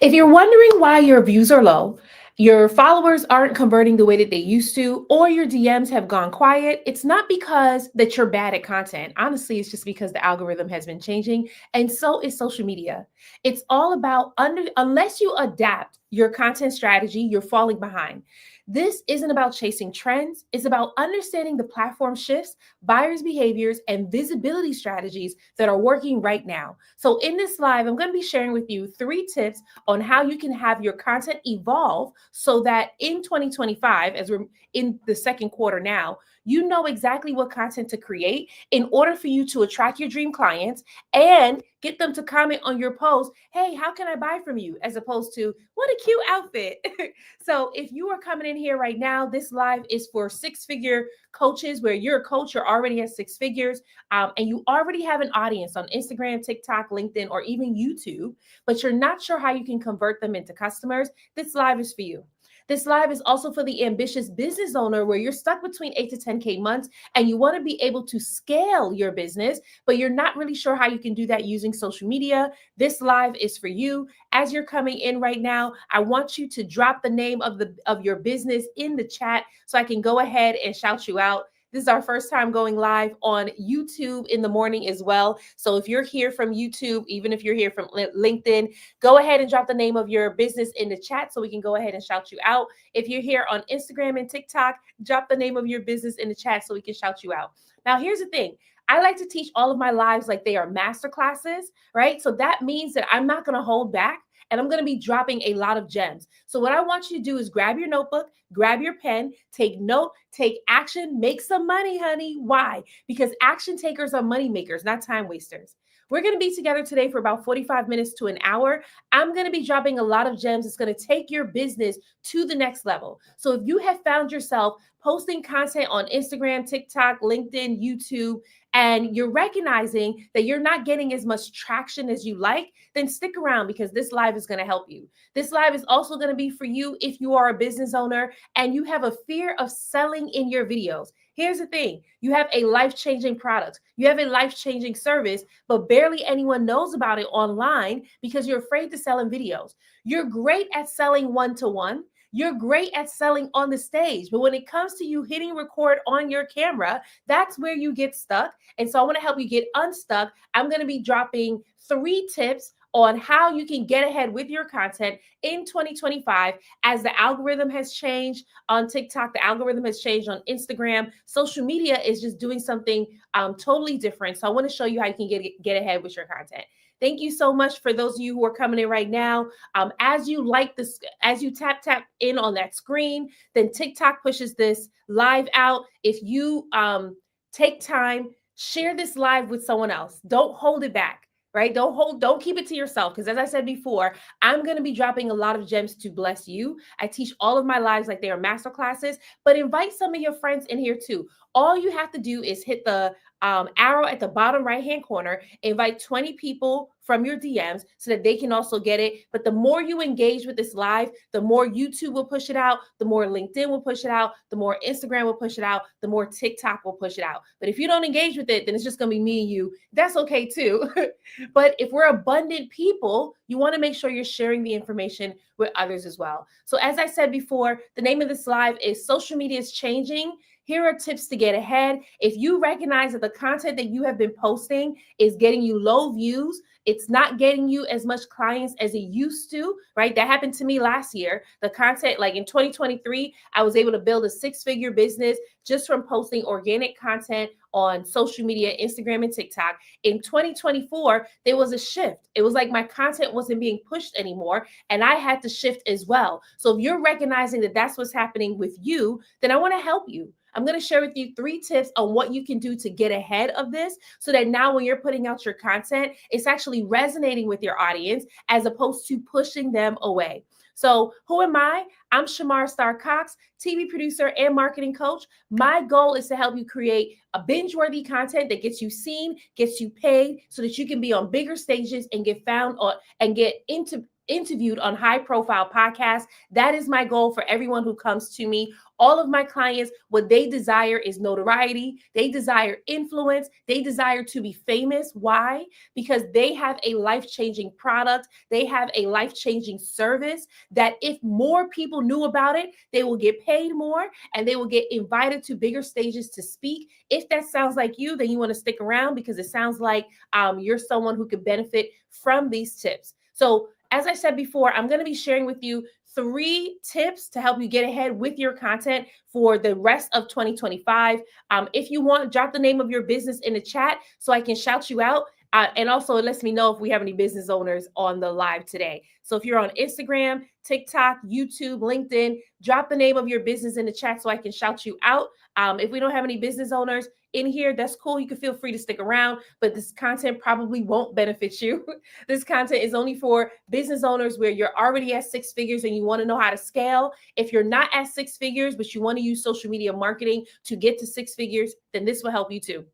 If you're wondering why your views are low, your followers aren't converting the way that they used to, or your DMs have gone quiet, it's not because that you're bad at content. Honestly, it's just because the algorithm has been changing, and so is social media. It's all about unless you adapt your content strategy, you're falling behind. This isn't about chasing trends, it's about understanding the platform shifts, buyers' behaviors, and visibility strategies that are working right now. So, in this live, I'm going to be sharing with you 3 tips on how you can have your content evolve so that in 2025, as we're in the second quarter now, you know exactly what content to create in order for you to attract your dream clients and get them to comment on your post, hey, how can I buy from you? As opposed to, what a cute outfit. So if you are coming in here right now, this live is for 6-figure coaches where you're a coach, you're already at 6 figures, and you already have an audience on Instagram, TikTok, LinkedIn, or even YouTube, but you're not sure how you can convert them into customers. This live is for you. This live is also for the ambitious business owner where you're stuck between 8 to 10K months and you want to be able to scale your business, but you're not really sure how you can do that using social media. This live is for you. As you're coming in right now, I want you to drop the name of your business in the chat so I can go ahead and shout you out. This is our first time going live on YouTube in the morning as well. So if you're here from YouTube, even if you're here from LinkedIn, go ahead and drop the name of your business in the chat so we can go ahead and shout you out. If you're here on Instagram and TikTok, drop the name of your business in the chat so we can shout you out. Now, here's the thing. I like to teach all of my lives like they are master classes, right? So that means that I'm not going to hold back and I'm going to be dropping a lot of gems. So what I want you to do is grab your notebook, grab your pen, take note, take action, make some money, honey. Why? Because action takers are money makers, not time wasters. We're going to be together today for about 45 minutes to an hour. I'm going to be dropping a lot of gems. It's going to take your business to the next level. So if you have found yourself posting content on Instagram, TikTok, LinkedIn, YouTube, and you're recognizing that you're not getting as much traction as you like, then stick around because this live is going to help you. This live is also going to be for you if you are a business owner and you have a fear of selling in your videos. Here's the thing. You have a life-changing product. You have a life-changing service, but barely anyone knows about it online because you're afraid to sell in videos. You're great at selling one-to-one. You're great at selling on the stage, but when it comes to you hitting record on your camera, that's where you get stuck. And so I want to help you get unstuck. I'm going to be dropping 3 tips on how you can get ahead with your content in 2025 as the algorithm has changed on TikTok, the algorithm has changed on Instagram. Social media is just doing something totally different. So I want to show you how you can get ahead with your content. Thank you so much for those of you who are coming in right now. As you like this, as you tap in on that screen, then TikTok pushes this live out. If you take time, share this live with someone else. Don't hold it back. Right? Don't keep it to yourself. Because as I said before, I'm going to be dropping a lot of gems to bless you. I teach all of my lives like they are master classes, but invite some of your friends in here too. All you have to do is hit the arrow at the bottom right-hand corner, invite 20 people from your DMs so that they can also get it. But the more you engage with this live, the more YouTube will push it out, the more LinkedIn will push it out, the more Instagram will push it out, the more TikTok will push it out. But if you don't engage with it, then it's just going to be me and you. That's okay too. But if we're abundant people, you want to make sure you're sharing the information with others as well. So as I said before, the name of this live is Social Media is Changing. Here are tips to get ahead. If you recognize that the content that you have been posting is getting you low views, it's not getting you as much clients as it used to, right? That happened to me last year. The content, like in 2023, I was able to build a 6-figure business just from posting organic content on social media, Instagram and TikTok. In 2024, there was a shift. It was like my content wasn't being pushed anymore, and I had to shift as well. So if you're recognizing that that's what's happening with you, then I want to help you. I'm going to share with you 3 tips on what you can do to get ahead of this so that now when you're putting out your content, it's actually resonating with your audience as opposed to pushing them away. So who am I? I'm Shamar Star Cox, TV producer and marketing coach. My goal is to help you create a binge-worthy content that gets you seen, gets you paid so that you can be on bigger stages and get found on and get into interviewed on high profile podcasts. That is my goal for everyone who comes to me. All of my clients, what they desire is notoriety. They desire influence. They desire to be famous. Why? Because they have a life-changing product. They have a life-changing service that if more people knew about it, they will get paid more and they will get invited to bigger stages to speak. If that sounds like you, then you want to stick around because it sounds like you're someone who could benefit from these tips. So as I said before, I'm going to be sharing with you 3 tips to help you get ahead with your content for the rest of 2025. If you want, drop the name of your business in the chat so I can shout you out. And also it lets me know if we have any business owners on the live today. So if you're on Instagram, TikTok, YouTube, LinkedIn, drop the name of your business in the chat so I can shout you out. If we don't have any business owners in here, that's cool. You can feel free to stick around, but this content probably won't benefit you. This content is only for business owners where you're already at 6 figures and you want to know how to scale. If you're not at 6 figures, but you want to use social media marketing to get to 6 figures, then this will help you too.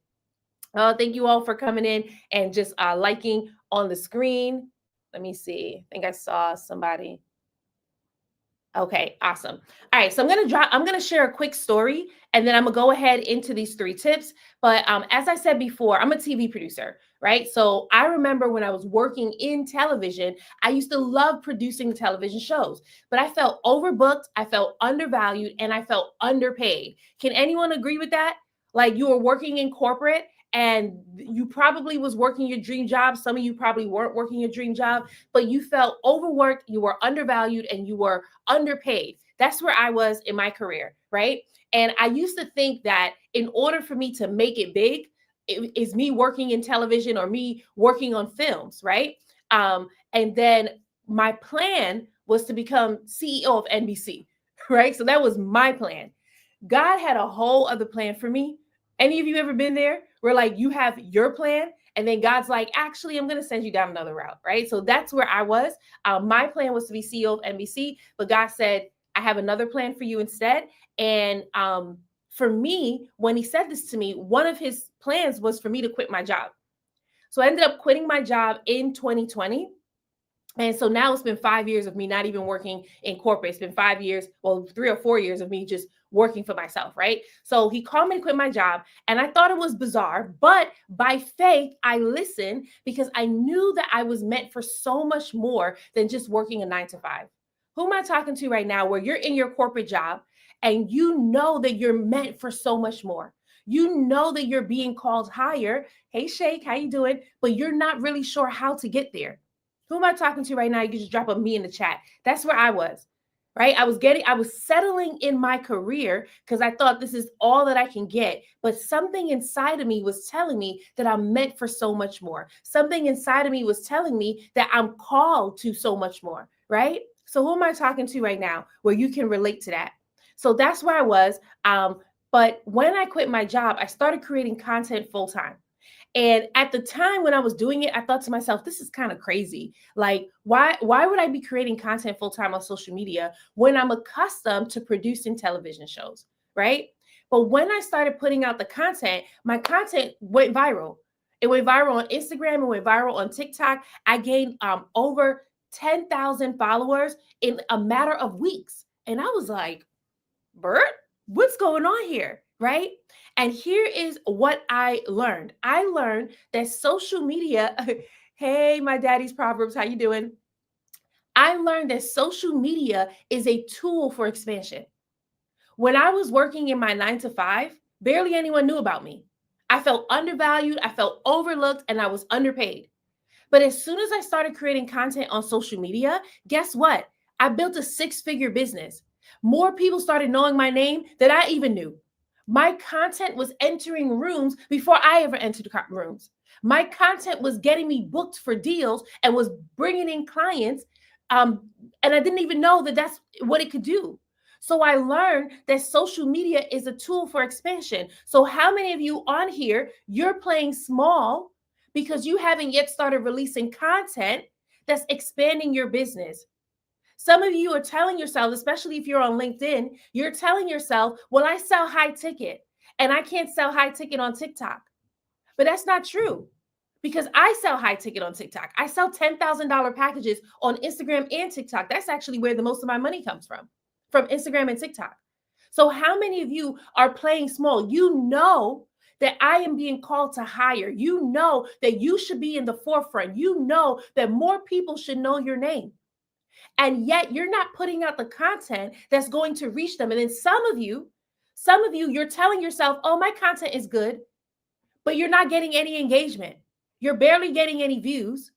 Thank you all for coming in and just liking on the screen. Let me see. I think I saw somebody. Okay, awesome. All right, so I'm gonna share a quick story and then I'm gonna go ahead into these 3 tips. But as I said before, I'm a TV producer, right? So I remember when I was working in television, I used to love producing the television shows, but I felt overbooked, I felt undervalued, and I felt underpaid. Can anyone agree with that? Like you were working in corporate and you probably was working your dream job. Some of you probably weren't working your dream job, but you felt overworked, you were undervalued, and you were underpaid. That's where I was in my career, right? And I used to think that in order for me to make it big, it is me working in television or me working on films, right? And then my plan was to become CEO of NBC, right? So that was my plan. God had a whole other plan for me. Any of you ever been there where like you have your plan and then God's like, actually, I'm going to send you down another route, right? So that's where I was. My plan was to be CEO of NBC, but God said, I have another plan for you instead. And for me, when he said this to me, one of his plans was for me to quit my job. So I ended up quitting my job in 2020. And so now it's been 5 years of me not even working in corporate. It's been 5 years, well, 3 or 4 years of me just working for myself, right? So he called me to quit my job and I thought it was bizarre, but by faith, I listened because I knew that I was meant for so much more than just working a 9 to 5. Who am I talking to right now where you're in your corporate job and you know that you're meant for so much more? You know that you're being called higher. Hey, Shake, how you doing? But you're not really sure how to get there. Who am I talking to right now? You can just drop a me in the chat. That's where I was, right? I was settling in my career because I thought this is all that I can get. But something inside of me was telling me that I'm meant for so much more. Something inside of me was telling me that I'm called to so much more, right? So who am I talking to right now where you can relate to that? So that's where I was. But when I quit my job, I started creating content full time. And at the time when I was doing it, I thought to myself, this is kind of crazy. Like, why would I be creating content full time on social media when I'm accustomed to producing television shows, right? But when I started putting out the content, my content went viral. It went viral on Instagram, it went viral on TikTok. I gained over 10,000 followers in a matter of weeks. And I was like, Bert, what's going on here? Right? And here is what I learned. I learned that social media, hey, my daddy's Proverbs, how you doing? I learned that social media is a tool for expansion. When I was working in my 9 to 5, barely anyone knew about me. I felt undervalued, I felt overlooked, and I was underpaid. But as soon as I started creating content on social media, guess what? I built a 6-figure business. More people started knowing my name than I even knew. My content was entering rooms before I ever entered rooms. My content was getting me booked for deals and was bringing in clients. And I didn't even know that that's what it could do. So I learned that social media is a tool for expansion. So how many of you on here, you're playing small because you haven't yet started releasing content that's expanding your business? Some of you are telling yourself, especially if you're on LinkedIn, you're telling yourself, well, I sell high ticket and I can't sell high ticket on TikTok. But that's not true because I sell high ticket on TikTok. I sell $10,000 packages on Instagram and TikTok. That's actually where the most of my money comes from Instagram and TikTok. So how many of you are playing small? You know that I am being called to hire. You know that you should be in the forefront. You know that more people should know your name. And yet you're not putting out the content that's going to reach them. And then some of you, you're telling yourself, oh, my content is good, but you're not getting any engagement. You're barely getting any views.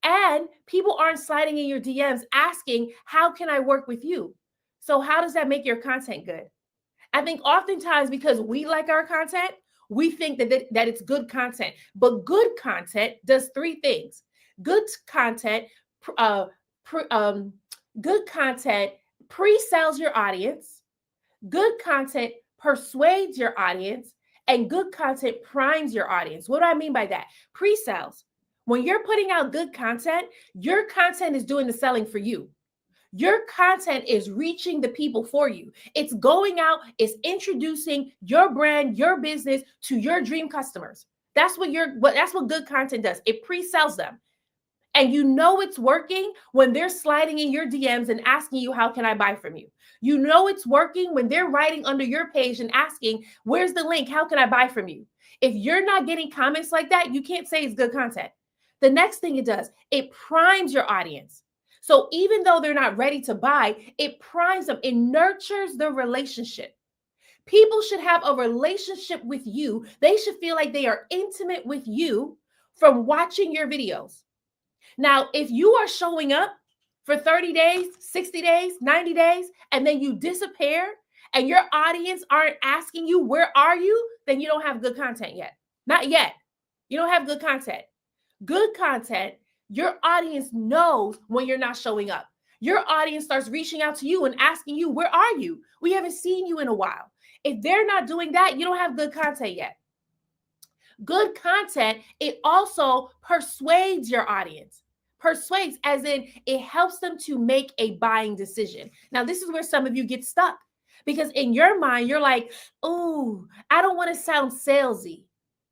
And people aren't sliding in your DMs asking, how can I work with you? So how does that make your content good? I think oftentimes because we like our content, we think that it's good content. But good content does three things. Good content, uh, good content pre-sells your audience. Good content persuades your audience, and good content primes your audience. What do I mean by that? Pre-sales. When you're putting out good content, your content is doing the selling for you. Your content is reaching the people for you. It's going out, it's introducing your brand, your business to your dream customers. That's what good content does. It pre-sells them. And you know it's working when they're sliding in your DMs and asking you, how can I buy from you? You know it's working when they're writing under your page and asking, where's the link? How can I buy from you? If you're not getting comments like that, you can't say it's good content. The next thing it does, it primes your audience. So even though they're not ready to buy, it primes them. It nurtures the relationship. People should have a relationship with you. They should feel like they are intimate with you from watching your videos. Now, if you are showing up for 30 days, 60 days, 90 days, and then you disappear and your audience aren't asking you, where are you? Then you don't have good content yet. Not yet. You don't have good content. Good content, your audience knows when you're not showing up. Your audience starts reaching out to you and asking you, where are you? We haven't seen you in a while. If they're not doing that, you don't have good content yet. Good content, it also persuades your audience. Persuades, as in it helps them to make a buying decision. Now, this is where some of you get stuck because in your mind, you're like, oh, I don't want to sound salesy,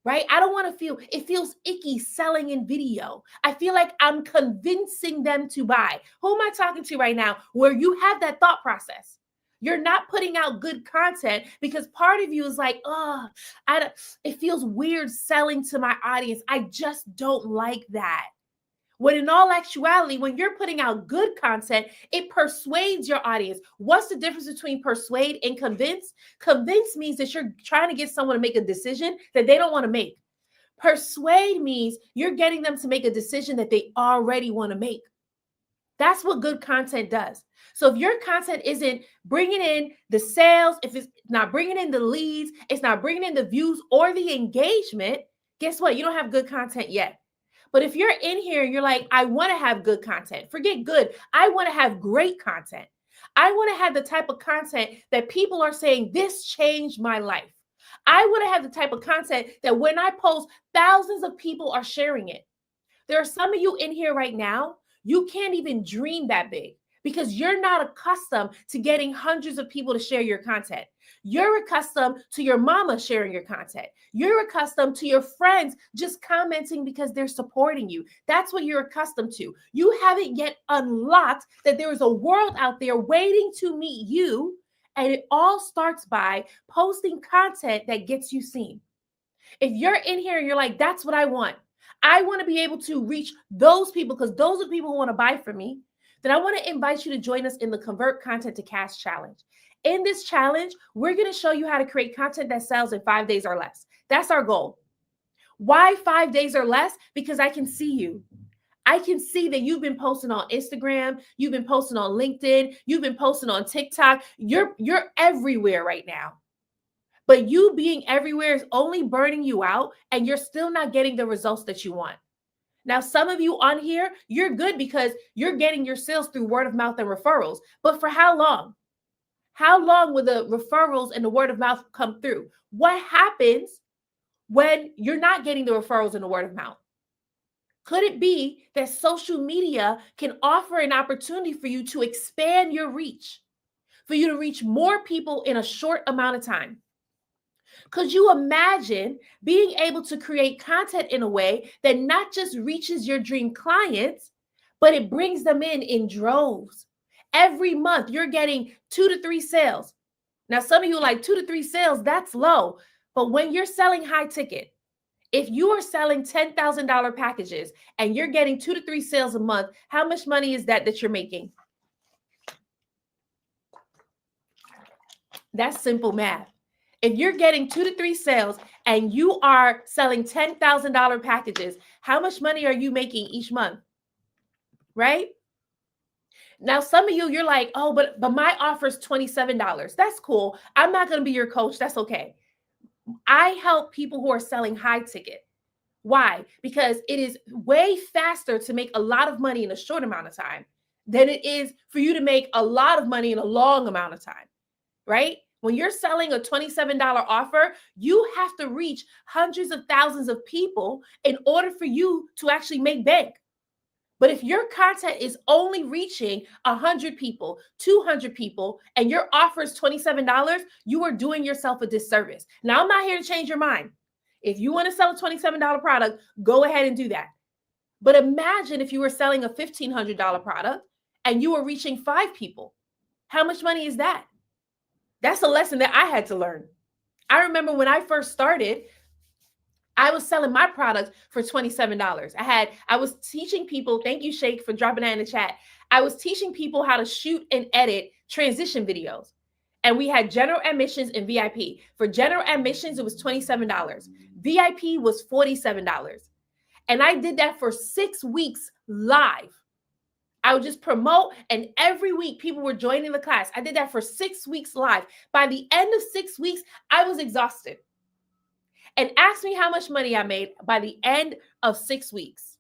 right? I don't want to feel, it feels icky selling in video. I feel like I'm convincing them to buy. Who am I talking to right now where you have that thought process? You're not putting out good content because part of you is like, oh, it feels weird selling to my audience. I just don't like that. When in all actuality, when you're putting out good content, it persuades your audience. What's the difference between persuade and convince? Convince means that you're trying to get someone to make a decision that they don't want to make. Persuade means you're getting them to make a decision that they already want to make. That's what good content does. So if your content isn't bringing in the sales, if it's not bringing in the leads, it's not bringing in the views or the engagement, guess what? You don't have good content yet. But if you're in here and you're like, I want to have good content, forget good. I want to have great content. I want to have the type of content that people are saying, this changed my life. I want to have the type of content that when I post, thousands of people are sharing it. There are some of you in here right now, you can't even dream that big because you're not accustomed to getting hundreds of people to share your content. You're accustomed to your mama sharing your content. You're accustomed to your friends just commenting because they're supporting you. That's what you're accustomed to. You haven't yet unlocked that there is a world out there waiting to meet you. And it all starts by posting content that gets you seen. If you're in here and you're like, that's what I want. I want to be able to reach those people because those are people who want to buy from me. Then I want to invite you to join us in the Convert Content to Cash Challenge. In this challenge, we're going to show you how to create content that sells in 5 days or less. That's our goal. Why 5 days or less? Because I can see you. I can see that you've been posting on Instagram, you've been posting on LinkedIn, you've been posting on TikTok. You're everywhere right now. But you being everywhere is only burning you out and you're still not getting the results that you want. Now, some of you on here, you're good because you're getting your sales through word of mouth and referrals. But for how long? How long will the referrals and the word of mouth come through? What happens when you're not getting the referrals and the word of mouth? Could it be that social media can offer an opportunity for you to expand your reach, for you to reach more people in a short amount of time? Could you imagine being able to create content in a way that not just reaches your dream clients, but it brings them in droves? Every month, you're getting 2 to 3 sales. Now, some of you are like 2 to 3 sales, that's low. But when you're selling high ticket, if you are selling $10,000 packages and you're getting 2 to 3 sales a month, how much money is that you're making? That's simple math. If you're getting 2 to 3 sales and you are selling $10,000 packages, how much money are you making each month? Right? Now, some of you, you're like, oh, but my offer is $27. That's cool. I'm not going to be your coach. That's okay. I help people who are selling high ticket. Why? Because it is way faster to make a lot of money in a short amount of time than it is for you to make a lot of money in a long amount of time, right? When you're selling a $27 offer, you have to reach hundreds of thousands of people in order for you to actually make bank. But if your content is only reaching 100 people, 200 people, and your offer is $27, you are doing yourself a disservice. Now, I'm not here to change your mind. If you want to sell a $27 product, go ahead and do that. But imagine if you were selling a $1,500 product and you were reaching 5 people. How much money is that? That's a lesson that I had to learn. I remember when I first started, I was selling my product for $27. I was teaching people, thank you, Shake, for dropping that in the chat. I was teaching people how to shoot and edit transition videos. And we had general admissions and VIP. For general admissions, it was $27. VIP was $47. And I did that for 6 weeks live. I would just promote, and every week people were joining the class. I did that for 6 weeks live. By the end of 6 weeks, I was exhausted. And ask me how much money I made by the end of 6 weeks.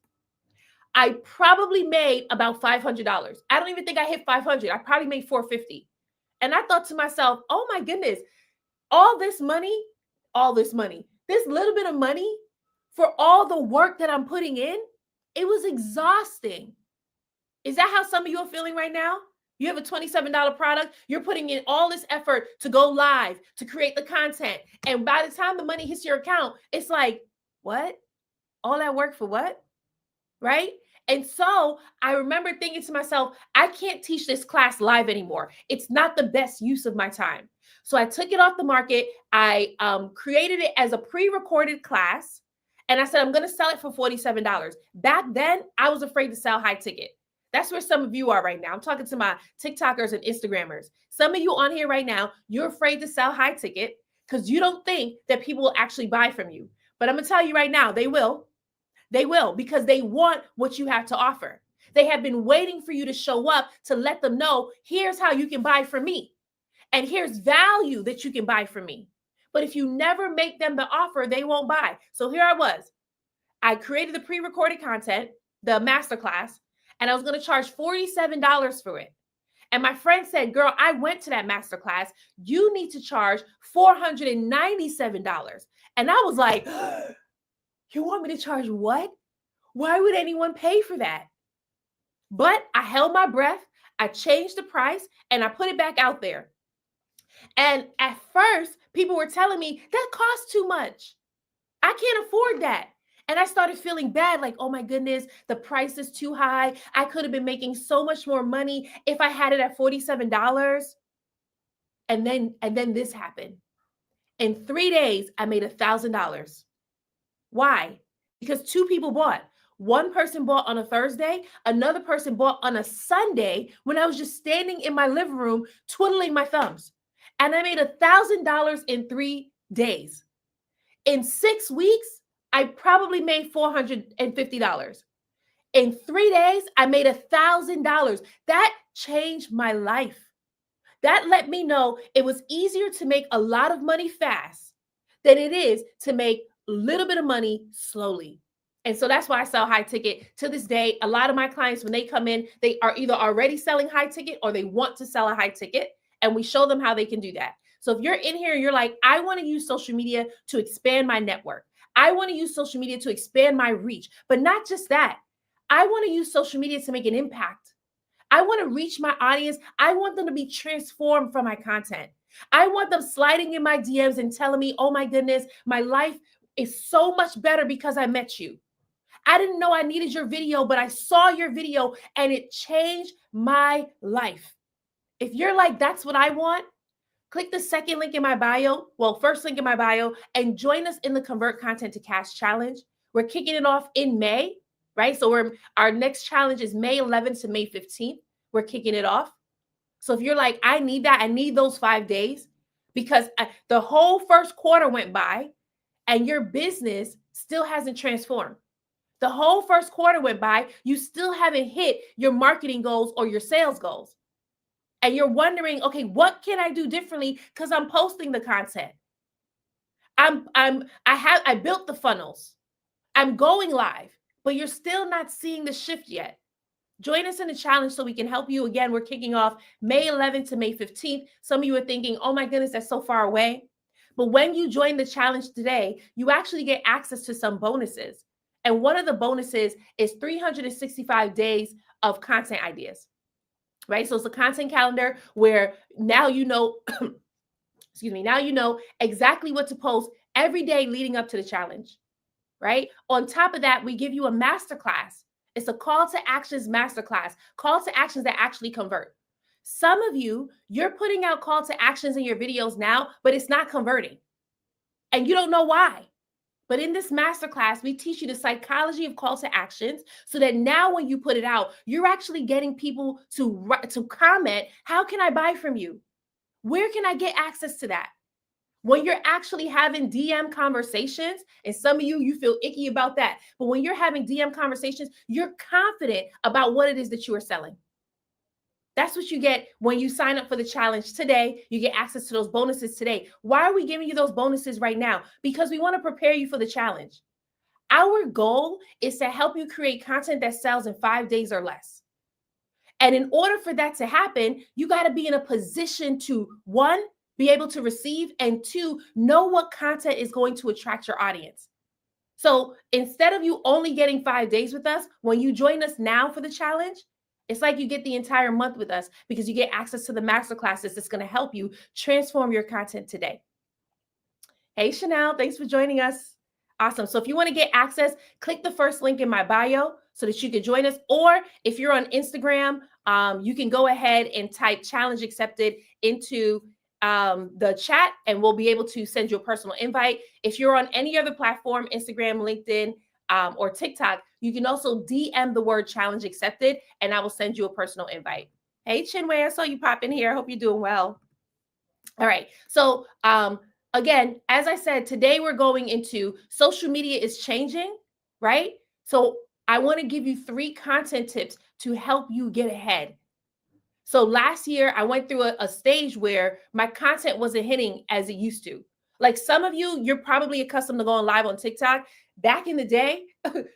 I probably made about $500. I don't even think I hit 500. I probably made $450. And I thought to myself, oh my goodness, all this money, this little bit of money for all the work that I'm putting in, it was exhausting. Is that how some of you are feeling right now? You have a $27 product, you're putting in all this effort to go live, to create the content. And by the time the money hits your account, it's like, what? All that work for what? Right? And so I remember thinking to myself, I can't teach this class live anymore. It's not the best use of my time. So I took it off the market. I created it as a pre-recorded class. And I said, I'm going to sell it for $47. Back then, I was afraid to sell high ticket. That's where some of you are right now. I'm talking to my TikTokers and Instagrammers. Some of you on here right now, you're afraid to sell high ticket because you don't think that people will actually buy from you. But I'm going to tell you right now, they will. They will, because they want what you have to offer. They have been waiting for you to show up to let them know, here's how you can buy from me. And here's value that you can buy from me. But if you never make them the offer, they won't buy. So here I was. I created the pre-recorded content, the masterclass, and I was going to charge $47 for it. And my friend said, girl, I went to that masterclass. You need to charge $497. And I was like, you want me to charge what? Why would anyone pay for that? But I held my breath. I changed the price and I put it back out there. And at first, people were telling me that costs too much. I can't afford that. And I started feeling bad, like, oh my goodness, the price is too high. I could have been making so much more money if I had it at $47. And then this happened. In 3 days, I made $1,000. Why? Because 2 people bought. One person bought on a Thursday, another person bought on a Sunday when I was just standing in my living room twiddling my thumbs. And I made $1,000 in 3 days. In 6 weeks, I probably made $450. In 3 days, I made $1,000. That changed my life. That let me know it was easier to make a lot of money fast than it is to make a little bit of money slowly. And so that's why I sell high ticket. To this day, a lot of my clients, when they come in, they are either already selling high ticket or they want to sell a high ticket. And we show them how they can do that. So if you're in here and you're like, I want to use social media to expand my network. I want to use social media to expand my reach, but not just that. I want to use social media to make an impact. I want to reach my audience. I want them to be transformed from my content. I want them sliding in my DMs and telling me, oh my goodness, my life is so much better because I met you. I didn't know I needed your video, but I saw your video and it changed my life. If you're like, that's what I want, click the second link in my bio, first link in my bio, and join us in the Convert Content to Cash Challenge. We're kicking it off in May, right? So our next challenge is May 11th to May 15th. We're kicking it off. So if you're like, I need that, I need those 5 days, because the whole first quarter went by and your business still hasn't transformed. The whole first quarter went by, you still haven't hit your marketing goals or your sales goals. And you're wondering, okay, what can I do differently? Because I'm posting the content. I built the funnels. I'm going live, but you're still not seeing the shift yet. Join us in the challenge so we can help you. Again, we're kicking off May 11th to May 15th. Some of you are thinking, oh my goodness, that's so far away. But when you join the challenge today, you actually get access to some bonuses. And one of the bonuses is 365 days of content ideas, right? So it's a content calendar where now you know, now you know exactly what to post every day leading up to the challenge, right? On top of that, we give you a masterclass. It's a call to actions masterclass, call to actions that actually convert. Some of you, you're putting out call to actions in your videos now, but it's not converting. And you don't know why. But in this masterclass, we teach you the psychology of call to actions so that now when you put it out, you're actually getting people to comment, how can I buy from you? Where can I get access to that? When you're actually having DM conversations, and some of you feel icky about that, but when you're having DM conversations, you're confident about what it is that you are selling. That's what you get when you sign up for the challenge today. You get access to those bonuses today. Why are we giving you those bonuses right now? Because we want to prepare you for the challenge. Our goal is to help you create content that sells in 5 days or less. And in order for that to happen, you got to be in a position to, one, be able to receive, and two, know what content is going to attract your audience. So instead of you only getting 5 days with us, when you join us now for the challenge, it's like you get the entire month with us because you get access to the masterclasses that's going to help you transform your content today. Hey, Chanel, thanks for joining us. Awesome. So if you want to get access, click the first link in my bio so that you can join us. Or if you're on Instagram, you can go ahead and type challenge accepted into the chat and we'll be able to send you a personal invite. If you're on any other platform, Instagram, LinkedIn, or TikTok, you can also DM the word challenge accepted and I will send you a personal invite. Hey, Chinwe, I saw you pop in here. I hope you're doing well. All right. So again, as I said, today we're going into social media is changing, right? So I want to give you 3 content tips to help you get ahead. So last year, I went through a stage where my content wasn't hitting as it used to. Like some of you, you're probably accustomed to going live on TikTok. Back in the day,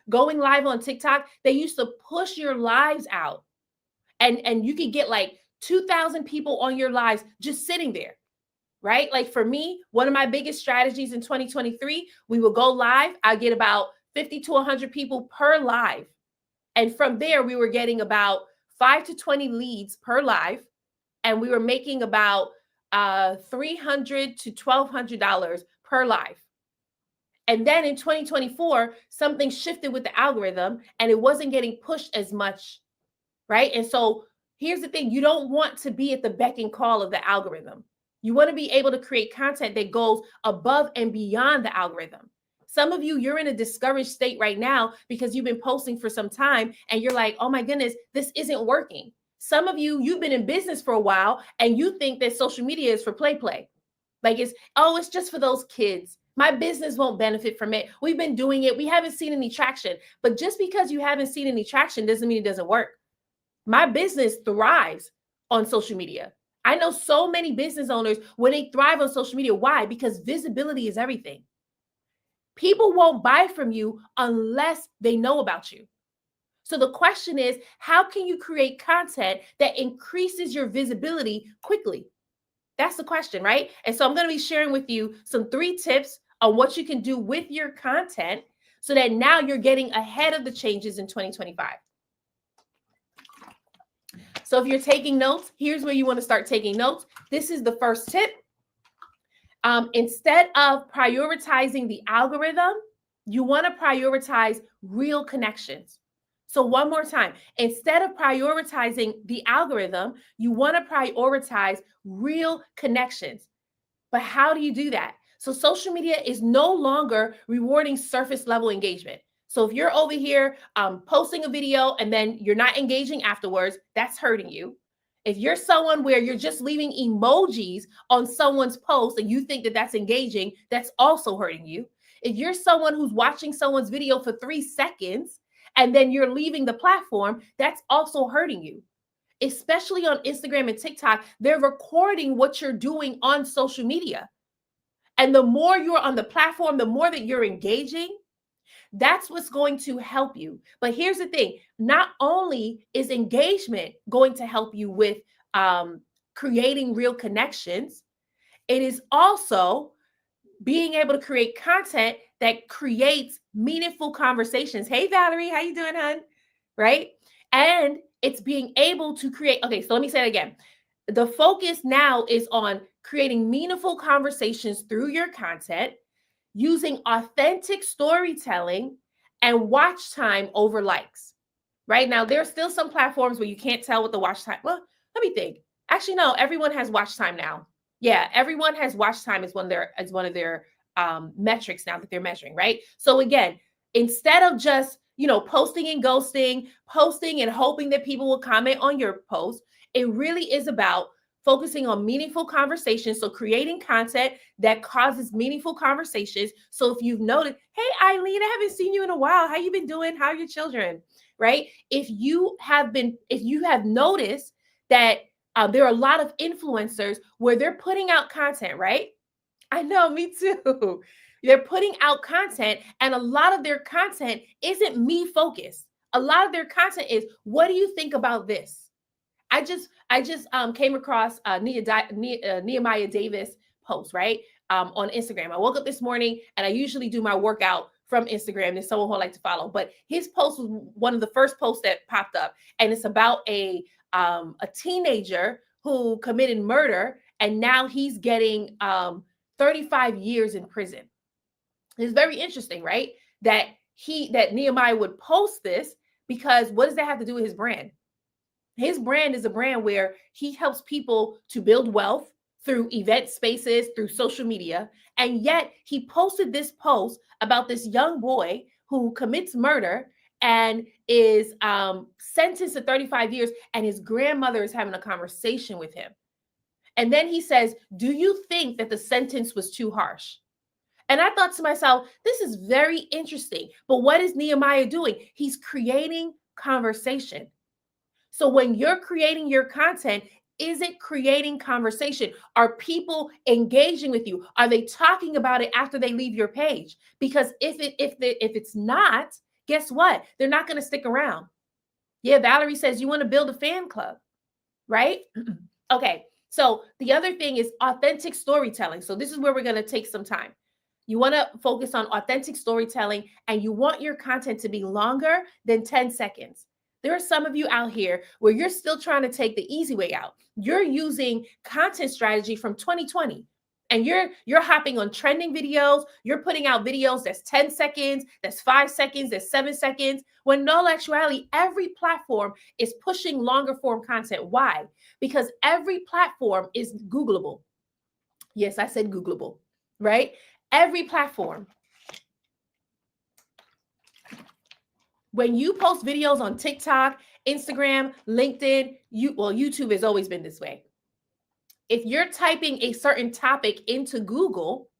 going live on TikTok, they used to push your lives out. And you could get like 2,000 people on your lives just sitting there, right? Like for me, one of my biggest strategies in 2023, we will go live. I get about 50 to 100 people per live. And from there, we were getting about 5 to 20 leads per live. And we were making about $300 to $1,200 per live. And then in 2024, something shifted with the algorithm and it wasn't getting pushed as much, right? And so here's the thing. You don't want to be at the beck and call of the algorithm. You want to be able to create content that goes above and beyond the algorithm. Some of you, you're in a discouraged state right now because you've been posting for some time and you're like, oh my goodness, this isn't working. Some of you, you've been in business for a while and you think that social media is for play. Like it's just for those kids. My business won't benefit from it. We've been doing it. We haven't seen any traction. But just because you haven't seen any traction doesn't mean it doesn't work. My business thrives on social media. I know so many business owners when they thrive on social media. Why? Because visibility is everything. People won't buy from you unless they know about you. So the question is, how can you create content that increases your visibility quickly? That's the question, right? And so I'm going to be sharing with you some 3 tips on what you can do with your content so that now you're getting ahead of the changes in 2025. So if you're taking notes, here's where you want to start taking notes. This is the first tip. Instead of prioritizing the algorithm, you want to prioritize real connections. So, one more time, instead of prioritizing the algorithm, you want to prioritize real connections. But how do you do that? So, social media is no longer rewarding surface level engagement. So, if you're over here posting a video and then you're not engaging afterwards, that's hurting you. If you're someone where you're just leaving emojis on someone's post and you think that that's engaging, that's also hurting you. If you're someone who's watching someone's video for 3 seconds and then you're leaving the platform, that's also hurting you. Especially on Instagram and TikTok, they're recording what you're doing on social media. And the more you're on the platform, the more that you're engaging, that's what's going to help you. But here's the thing, not only is engagement going to help you with creating real connections, it is also being able to create content that creates meaningful conversations. Hey, Valerie, how you doing, hon? Right? And it's being able to create, okay, so let me say it again. The focus now is on creating meaningful conversations through your content, using authentic storytelling and watch time over likes. Right now, there are still some platforms where you can't tell what the watch time. Well, let me think. Actually, no, everyone has watch time now. Yeah, everyone has watch time as one of their metrics now that they're measuring, right? So again, instead of just posting and ghosting, posting and hoping that people will comment on your post, it really is about focusing on meaningful conversations. So creating content that causes meaningful conversations. So if you've noted, hey Eileen, I haven't seen you in a while. How you been doing? How are your children? Right? If you have noticed that there are a lot of influencers where they're putting out content, right? I know, me too. They're putting out content, and a lot of their content isn't me focused. A lot of their content is, what do you think about this? I just came across Nehemiah Davis post, right? On Instagram. I woke up this morning and I usually do my workout from Instagram. There's someone who I like to follow, but his post was one of the first posts that popped up, and it's about a teenager who committed murder, and now he's getting 35 years in prison. It's very interesting, right? That Nehemiah would post this, because what does that have to do with his brand? His brand is a brand where he helps people to build wealth through event spaces, through social media. And yet he posted this post about this young boy who commits murder and is sentenced to 35 years, and his grandmother is having a conversation with him. And then he says, do you think that the sentence was too harsh? And I thought to myself, this is very interesting. But what is Nehemiah doing? He's creating conversation. So when you're creating your content, is it creating conversation? Are people engaging with you? Are they talking about it after they leave your page? Because if it's not, guess what? They're not going to stick around. Yeah, Valerie says you want to build a fan club, right? Okay. So the other thing is authentic storytelling. So this is where we're going to take some time. You want to focus on authentic storytelling, and you want your content to be longer than 10 seconds. There are some of you out here where you're still trying to take the easy way out. You're using content strategy from 2020, and you're hopping on trending videos. You're putting out videos that's 10 seconds, that's 5 seconds, that's 7 seconds. When in all actuality, every platform is pushing longer form content. Why? Because every platform is Googleable. Yes, I said Googleable, right? Every platform. When you post videos on TikTok, Instagram, LinkedIn, YouTube has always been this way. If you're typing a certain topic into Google,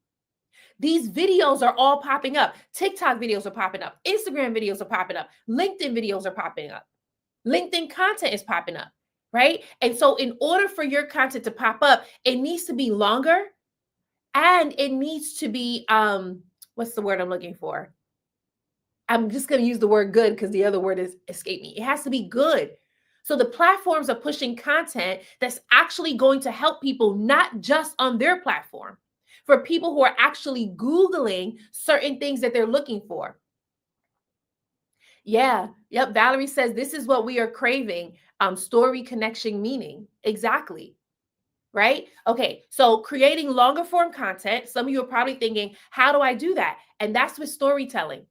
these videos are all popping up. TikTok videos are popping up. Instagram videos are popping up. LinkedIn videos are popping up. LinkedIn content is popping up, right? And so in order for your content to pop up, it needs to be longer, and it needs to be, what's the word I'm looking for? I'm just going to use the word good because the other word is escape me. It has to be good. So the platforms are pushing content that's actually going to help people, not just on their platform, for people who are actually Googling certain things that they're looking for. Yeah. Yep. Valerie says this is what we are craving. Story, connection, meaning. Exactly. right? Okay, so creating longer form content. Some of you are probably thinking, how do I do that? And that's with storytelling.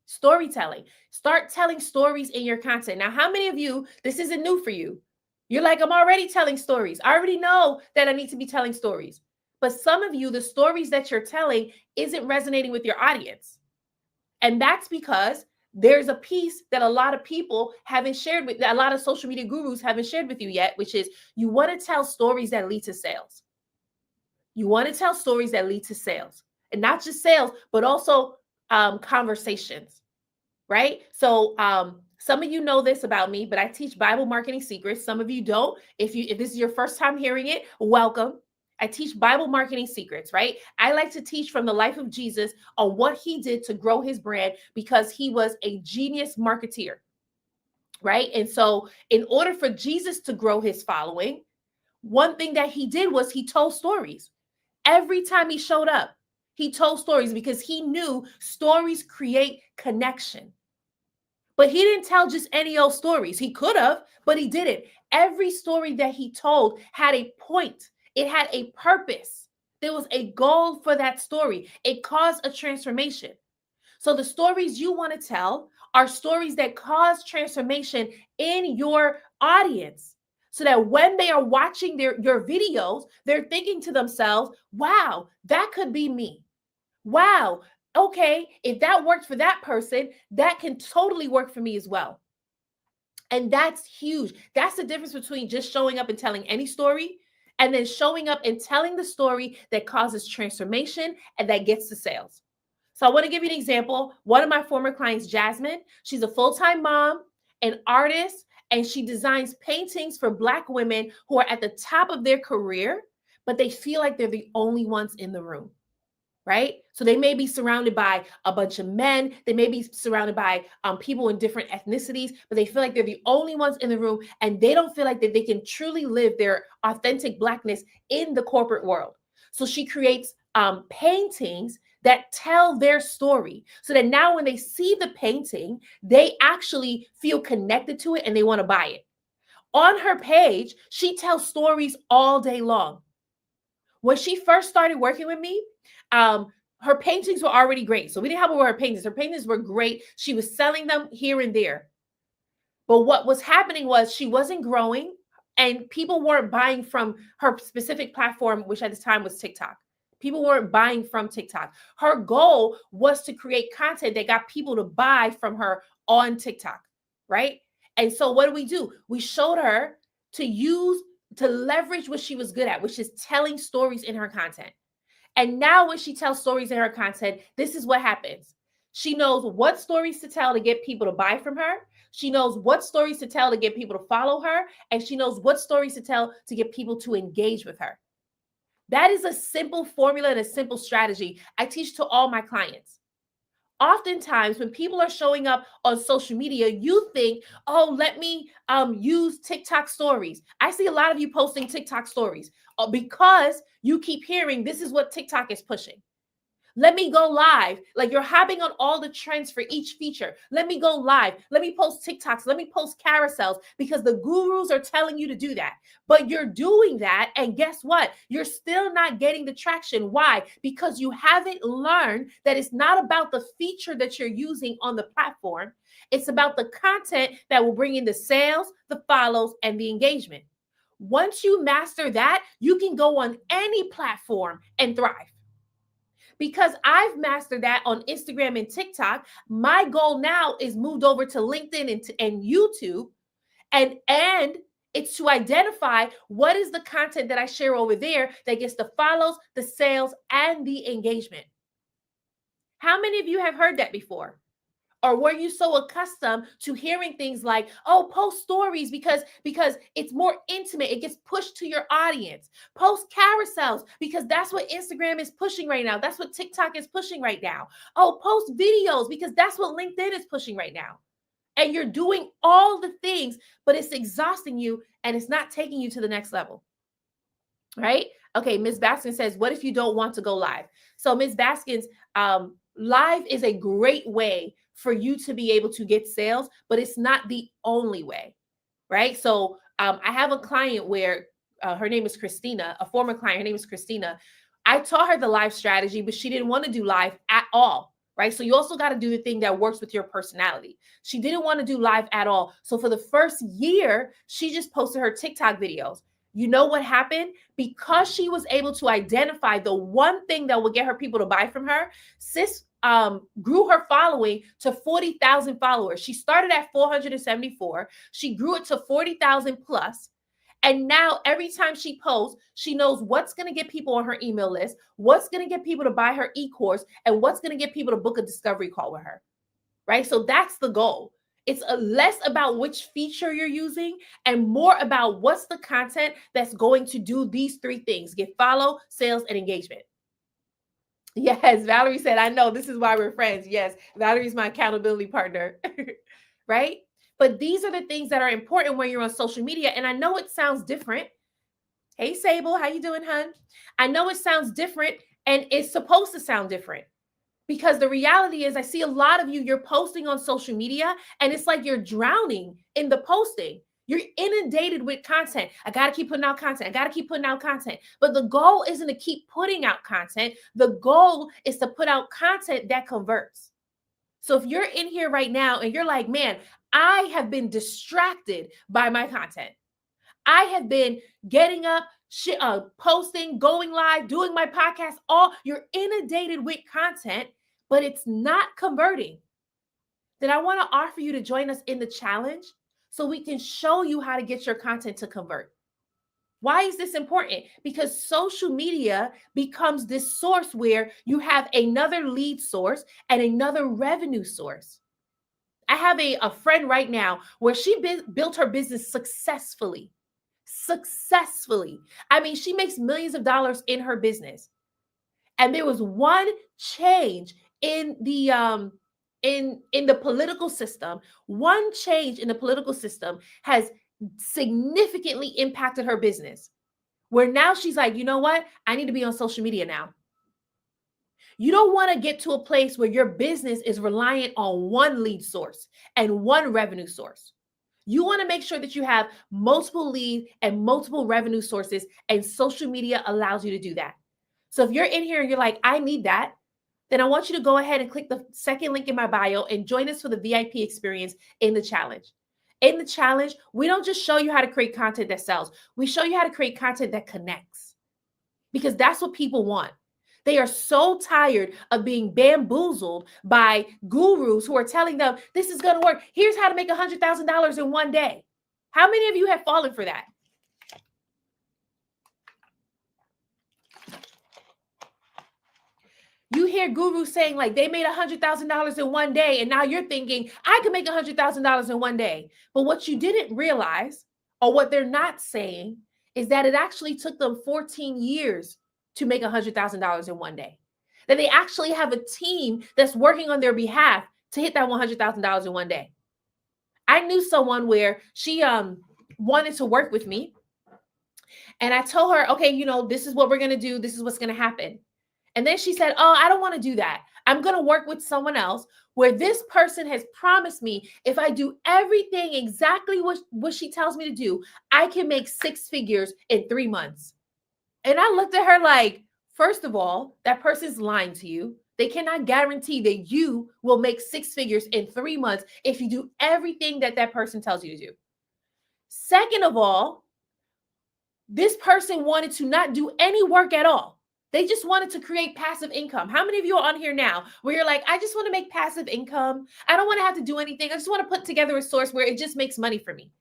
Storytelling. Start telling stories in your content. Now, how many of you, this isn't new for you? You're like, I'm already telling stories. I already know that I need to be telling stories. But some of you, the stories that you're telling isn't resonating with your audience. And that's because there's a piece that a lot of people haven't shared with, that a lot of social media gurus haven't shared with you yet, which is you want to tell stories that lead to sales. You want to tell stories that lead to sales, and not just sales, but also conversations, right? So some of you know this about me, but I teach Bible marketing secrets. Some of you don't. If this is your first time hearing it, welcome. I teach Bible marketing secrets, right? I like to teach from the life of Jesus on what he did to grow his brand because he was a genius marketeer, right? And so in order for Jesus to grow his following, one thing that he did was he told stories. Every time he showed up, he told stories because he knew stories create connection. But he didn't tell just any old stories. He could have, but he didn't. Every story that he told had a point, it had a purpose. There was a goal for that story. It caused a transformation. So the stories you want to tell are stories that cause transformation in your audience. So that when they are watching your videos, they're thinking to themselves, wow, that could be me. Wow, okay, if that worked for that person, that can totally work for me as well. And that's huge. That's the difference between just showing up and telling any story and then showing up and telling the story that causes transformation and that gets to sales. So I want to give you an example. One of my former clients, Jasmine, she's a full-time mom, an artist, and she designs paintings for Black women who are at the top of their career, but they feel like they're the only ones in the room, right? So they may be surrounded by a bunch of men. They may be surrounded by people in different ethnicities, but they feel like they're the only ones in the room, and they don't feel like that they can truly live their authentic Blackness in the corporate world. So she creates paintings that tell their story so that now when they see the painting, they actually feel connected to it and they want to buy it. On her page, she tells stories all day long. When she first started working with me, her paintings were already great. So we didn't have her with her paintings. Her paintings were great. She was selling them here and there. But what was happening was she wasn't growing and people weren't buying from her specific platform, which at the time was TikTok. People weren't buying from TikTok. Her goal was to create content that got people to buy from her on TikTok, right? And so what do? We showed her to leverage what she was good at, which is telling stories in her content. And now when she tells stories in her content, this is what happens. She knows what stories to tell to get people to buy from her. She knows what stories to tell to get people to follow her. And she knows what stories to tell to get people to engage with her. That is a simple formula and a simple strategy I teach to all my clients. Oftentimes, when people are showing up on social media, you think, oh, let me use TikTok stories. I see a lot of you posting TikTok stories because you keep hearing this is what TikTok is pushing. Let me go live. Like you're hopping on all the trends for each feature. Let me go live. Let me post TikToks. Let me post carousels because the gurus are telling you to do that. But you're doing that. And guess what? You're still not getting the traction. Why? Because you haven't learned that it's not about the feature that you're using on the platform. It's about the content that will bring in the sales, the follows, and the engagement. Once you master that, you can go on any platform and thrive. Because I've mastered that on Instagram and TikTok, my goal now is moved over to LinkedIn and YouTube. And it's to identify what is the content that I share over there that gets the follows, the sales, and the engagement. How many of you have heard that before? Or were you so accustomed to hearing things like, oh, post stories because it's more intimate, it gets pushed to your audience. Post carousels because that's what Instagram is pushing right now. That's what TikTok is pushing right now. Oh, post videos because that's what LinkedIn is pushing right now. And you're doing all the things, but it's exhausting you and it's not taking you to the next level. Right? Okay, Ms. Baskins says, what if you don't want to go live? So Ms. Baskins, live is a great way for you to be able to get sales, but it's not the only way, right? So I have a client where her name is Christina, a former client, her name is Christina. I taught her the live strategy, but she didn't want to do live at all, right? So you also got to do the thing that works with your personality. She didn't want to do live at all. So for the first year, she just posted her TikTok videos. You know what happened? Because she was able to identify the one thing that would get her people to buy from her, sis grew her following to 40,000 followers. She started at 474. She grew it to 40,000 plus. And now every time she posts, she knows what's going to get people on her email list, what's going to get people to buy her e-course, and what's going to get people to book a discovery call with her, right? So that's the goal. It's less about which feature you're using and more about what's the content that's going to do these three things: get follow, sales, and engagement. Yes, Valerie said, I know, this is why we're friends. Yes, Valerie's my accountability partner, right? But these are the things that are important when you're on social media. And I know it sounds different. Hey, Sable, how you doing, hun? I know it sounds different, and it's supposed to sound different, because the reality is I see a lot of you're posting on social media and it's like you're drowning in the posting. You're inundated with content. I got to keep putting out content. I got to keep putting out content. But the goal isn't to keep putting out content. The goal is to put out content that converts. So if you're in here right now and you're like, man, I have been distracted by my content. I have been getting up, posting, going live, doing my podcast, you're inundated with content, but it's not converting. Then I want to offer you to join us in the challenge so we can show you how to get your content to convert. Why is this important? Because social media becomes this source where you have another lead source and another revenue source. I have a friend right now where she built her business successfully. I mean, she makes millions of dollars in her business. And there was one change in the political system. One change in the political system has significantly impacted her business, where now she's like, you know what? I need to be on social media now. You don't want to get to a place where your business is reliant on one lead source and one revenue source. You want to make sure that you have multiple lead and multiple revenue sources, and social media allows you to do that. So if you're in here and you're like, I need that, then I want you to go ahead and click the second link in my bio and join us for the VIP experience in the challenge. In the challenge, we don't just show you how to create content that sells. We show you how to create content that connects, because that's what people want. They are so tired of being bamboozled by gurus who are telling them, this is going to work. Here's how to make $100,000 in one day. How many of you have fallen for that? You hear gurus saying like they made $100,000 in one day, and now you're thinking, I can make $100,000 in one day. But what you didn't realize, or what they're not saying, is that it actually took them 14 years to make $100,000 in one day. That they actually have a team that's working on their behalf to hit that $100,000 in one day. I knew someone where she wanted to work with me, and I told her, okay, this is what we're going to do. This is what's going to happen. And then she said, oh, I don't want to do that. I'm going to work with someone else where this person has promised me if I do everything exactly what she tells me to do, I can make 6 figures in 3 months. And I looked at her like, first of all, that person's lying to you. They cannot guarantee that you will make 6 figures in 3 months if you do everything that person tells you to do. Second of all, this person wanted to not do any work at all. They just wanted to create passive income. How many of you are on here now where you're like, I just want to make passive income. I don't want to have to do anything. I just want to put together a source where it just makes money for me.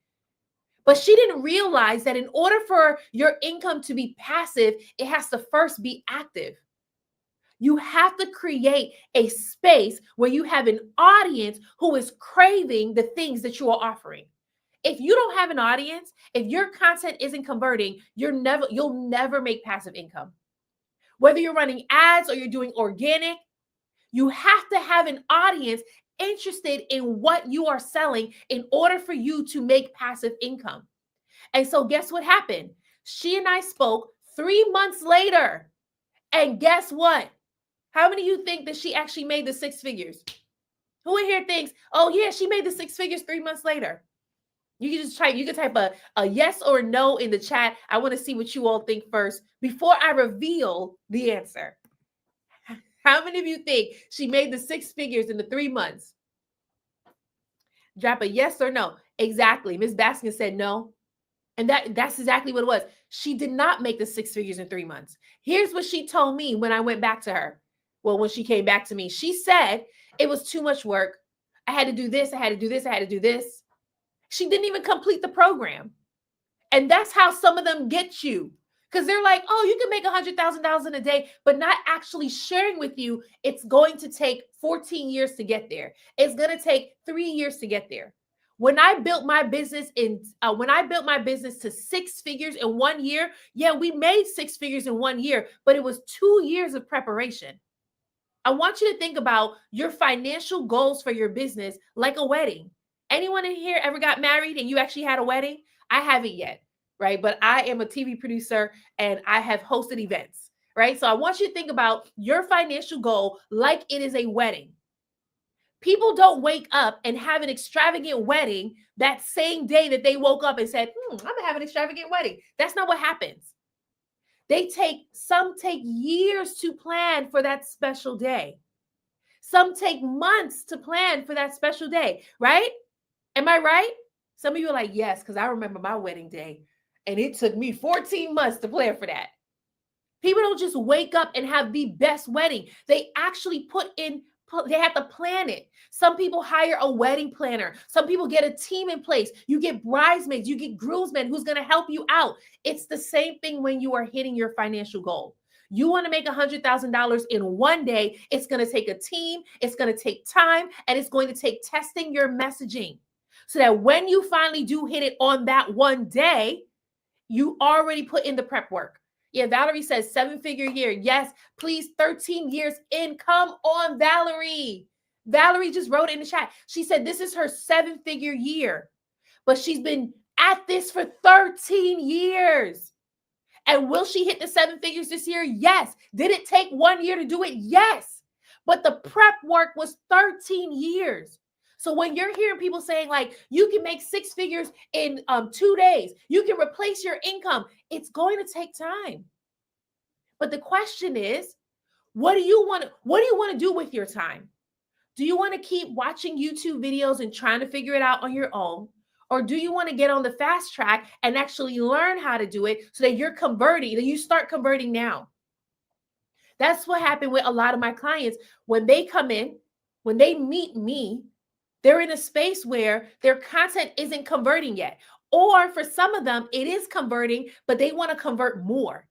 But she didn't realize that in order for your income to be passive, it has to first be active. You have to create a space where you have an audience who is craving the things that you are offering. If you don't have an audience, if your content isn't converting, you'll never make passive income. Whether you're running ads or you're doing organic, you have to have an audience interested in what you are selling in order for you to make passive income. And so guess what happened? She and I spoke 3 months later. And guess what? How many of you think that she actually made the 6 figures? Who in here thinks, oh yeah, she made the 6 figures 3 months later? You can just try, you can type a yes or no in the chat. I want to see what you all think first before I reveal the answer. How many of you think she made the 6 figures in the 3 months? Drop a yes or no. Exactly. Miss Baskin said no. And that's exactly what it was. She did not make the 6 figures in 3 months. Here's what she told me when I went back to her. Well, when she came back to me, she said it was too much work. I had to do this. I had to do this. I had to do this. She didn't even complete the program. And that's how some of them get you. Because they're like, oh, you can make $100,000 in a day, but not actually sharing with you. It's going to take 14 years to get there. It's going to take 3 years to get there. When I built my business to 6 figures in 1 year, yeah, we made 6 figures in 1 year, but it was 2 years of preparation. I want you to think about your financial goals for your business like a wedding. Anyone in here ever got married and you actually had a wedding? I haven't yet, right? But I am a TV producer and I have hosted events, right? So I want you to think about your financial goal like it is a wedding. People don't wake up and have an extravagant wedding that same day that they woke up and said, I'm gonna have an extravagant wedding. That's not what happens. Some take years to plan for that special day. Some take months to plan for that special day, right? Am I right? Some of you are like, yes, because I remember my wedding day and it took me 14 months to plan for that. People don't just wake up and have the best wedding. They actually they have to plan it. Some people hire a wedding planner. Some people get a team in place. You get bridesmaids, you get groomsmen who's going to help you out. It's the same thing when you are hitting your financial goal. You want to make $100,000 in 1 day. It's going to take a team. It's going to take time, and it's going to take testing your messaging so that when you finally do hit it on that 1 day, you already put in the prep work. Yeah, Valerie says 7-figure year. Yes, please, 13 years in. Come on, Valerie. Valerie just wrote in the chat. She said this is her 7-figure year, but she's been at this for 13 years. And will she hit the 7 figures this year? Yes. Did it take 1 year to do it? Yes. But the prep work was 13 years. So when you're hearing people saying like, you can make 6 figures in 2 days, you can replace your income, it's going to take time. But the question is, what do you want to do with your time? Do you want to keep watching YouTube videos and trying to figure it out on your own? Or do you want to get on the fast track and actually learn how to do it so that you're converting, that you start converting now? That's what happened with a lot of my clients. When they come in, when they meet me, they're in a space where their content isn't converting yet. Or for some of them, it is converting, but they want to convert more.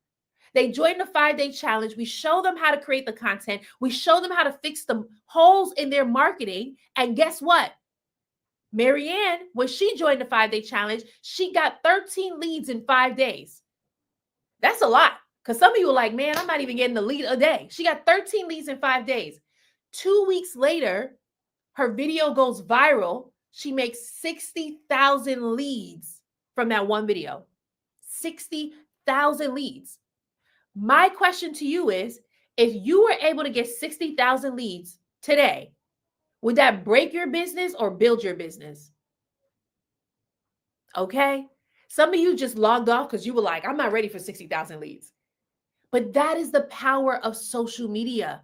They join the 5-day challenge. We show them how to create the content. We show them how to fix the holes in their marketing. And guess what? Marianne, when she joined the 5-day challenge, she got 13 leads in 5 days. That's a lot. Because some of you are like, man, I'm not even getting the lead a day. She got 13 leads in 5 days. 2 weeks later, her video goes viral. She makes 60,000 leads from that one video. 60,000 leads. My question to you is, if you were able to get 60,000 leads today, would that break your business or build your business? Okay. Some of you just logged off because you were like, I'm not ready for 60,000 leads. But that is the power of social media.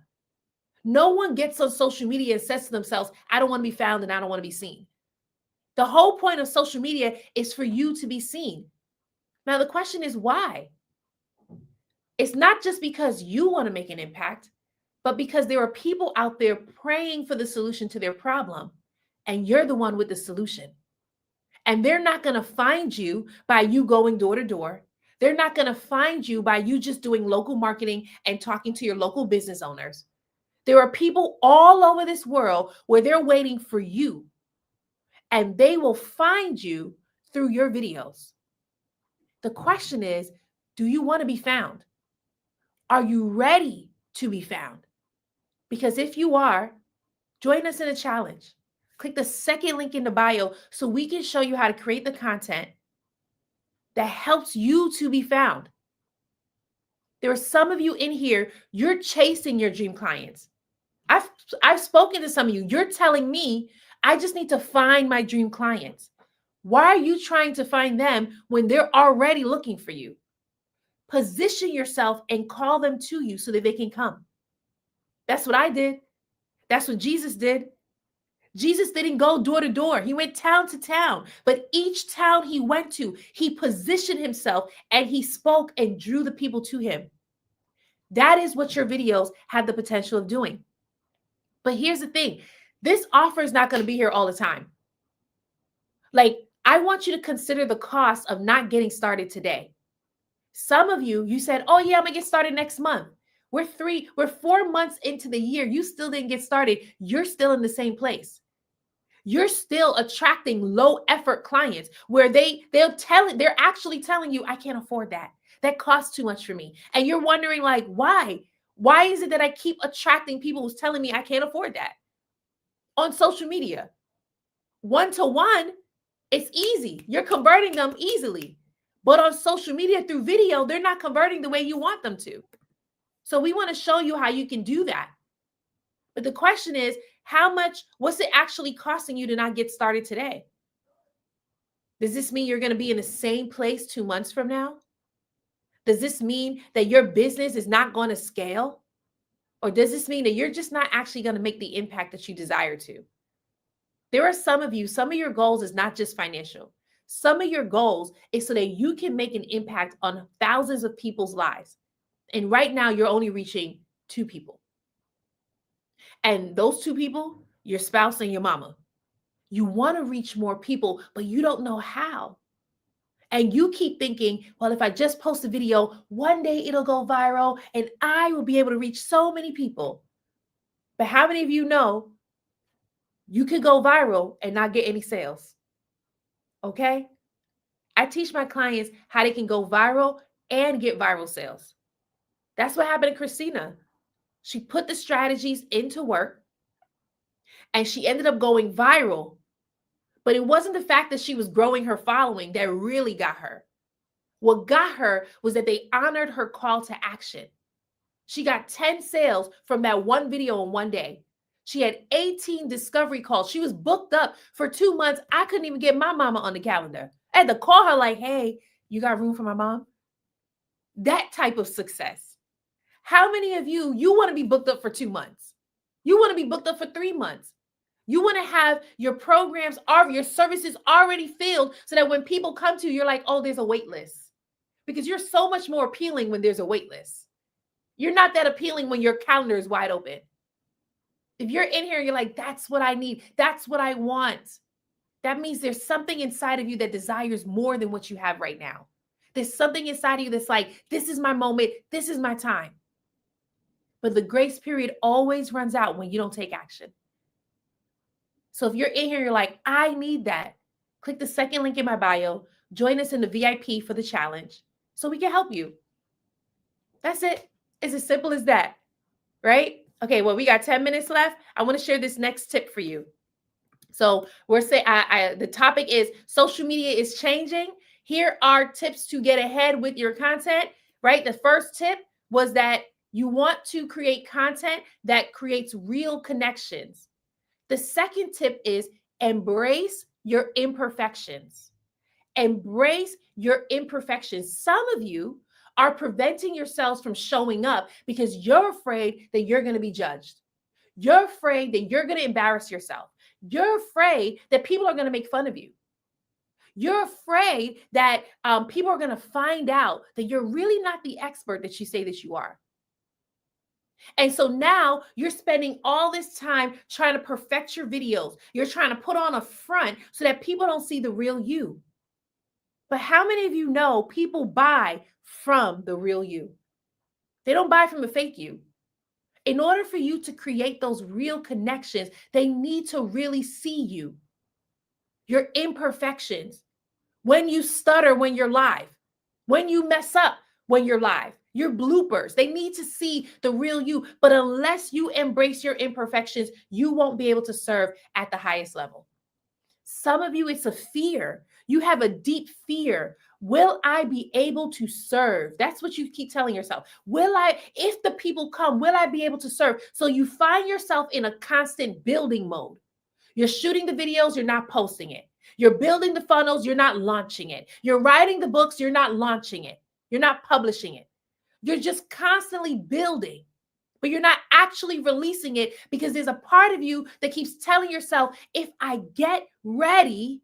No one gets on social media and says to themselves, I don't want to be found and I don't want to be seen. The whole point of social media is for you to be seen. Now, the question is why? It's not just because you want to make an impact, but because there are people out there praying for the solution to their problem, and you're the one with the solution. And they're not going to find you by you going door to door. They're not going to find you by you just doing local marketing and talking to your local business owners. There are people all over this world where they're waiting for you, and they will find you through your videos. The question is, do you want to be found? Are you ready to be found? Because if you are, join us in a challenge. Click the second link in the bio so we can show you how to create the content that helps you to be found. There are some of you in here, you're chasing your dream clients. I've spoken to some of you. You're telling me, I just need to find my dream clients. Why are you trying to find them when they're already looking for you? Position yourself and call them to you so that they can come. That's what I did. That's what Jesus did. Jesus didn't go door to door. He went town to town. But each town he went to, he positioned himself and he spoke and drew the people to him. That is what your videos have the potential of doing. But here's the thing. This offer is not going to be here all the time. Like, I want you to consider the cost of not getting started today. Some of you, you said, oh yeah, I'm gonna get started next month. We're 4 months into the year. You still didn't get started. You're still in the same place. You're still attracting low effort clients where they're actually telling you, I can't afford that. That costs too much for me. And you're wondering like, why? Why is it that I keep attracting people who's telling me I can't afford that? On social media, one-to-one, it's easy. You're converting them easily. But on social media through video, they're not converting the way you want them to. So we want to show you how you can do that. But the question is, what's it actually costing you to not get started today? Does this mean you're going to be in the same place 2 months from now? Does this mean that your business is not going to scale? Or does this mean that you're just not actually going to make the impact that you desire to? There are some of your goals is not just financial. Some of your goals is so that you can make an impact on thousands of people's lives. And right now, you're only reaching 2 people. And those 2 people, your spouse and your mama. You want to reach more people, but you don't know how. And you keep thinking, well, if I just post a video, one day it'll go viral and I will be able to reach so many people. But how many of you know you could go viral and not get any sales? Okay? I teach my clients how they can go viral and get viral sales. That's what happened to Christina. She put the strategies into work and she ended up going viral. But it wasn't the fact that she was growing her following that really got her. What got her was that they honored her call to action. She got 10 sales from that one video in one day. She had 18 discovery calls. She was booked up for 2 months. I couldn't even get my mama on the calendar. I had to call her like, hey, you got room for my mom? That type of success. How many of you want to be booked up for 2 months? You want to be booked up for 3 months. You want to have your programs or your services already filled so that when people come to you, you're like, oh, there's a wait list. Because you're so much more appealing when there's a wait list. You're not that appealing when your calendar is wide open. If you're in here, you're like, that's what I need. That's what I want. That means there's something inside of you that desires more than what you have right now. There's something inside of you that's like, this is my moment. This is my time. But the grace period always runs out when you don't take action. So if you're in here, you're like, I need that. Click the second link in my bio. Join us in the VIP for the challenge so we can help you. That's it. It's as simple as that, right? Okay, well, we got 10 minutes left. I want to share this next tip for you. So we're saying the topic is social media is changing. Here are tips to get ahead with your content, right? The first tip was that you want to create content that creates real connections. The second tip is embrace your imperfections. Embrace your imperfections. Some of you are preventing yourselves from showing up because you're afraid that you're going to be judged. You're afraid that you're going to embarrass yourself. You're afraid that people are going to make fun of you. You're afraid that people are going to find out that you're really not the expert that you say that you are. And so now you're spending all this time trying to perfect your videos. You're trying to put on a front so that people don't see the real you. But how many of you know people buy from the real you? They don't buy from the fake you. In order for you to create those real connections, they need to really see you, your imperfections, when you stutter when you're live, when you mess up when you're live, your bloopers. They need to see the real you. But unless you embrace your imperfections, you won't be able to serve at the highest level. Some of you, it's a fear. You have a deep fear. Will I be able to serve? That's what you keep telling yourself. If the people come, will I be able to serve? So you find yourself in a constant building mode. You're shooting the videos, you're not posting it. You're building the funnels, you're not launching it. You're writing the books, you're not launching it. You're not publishing it. You're just constantly building, but you're not actually releasing it because there's a part of you that keeps telling yourself, if I get ready,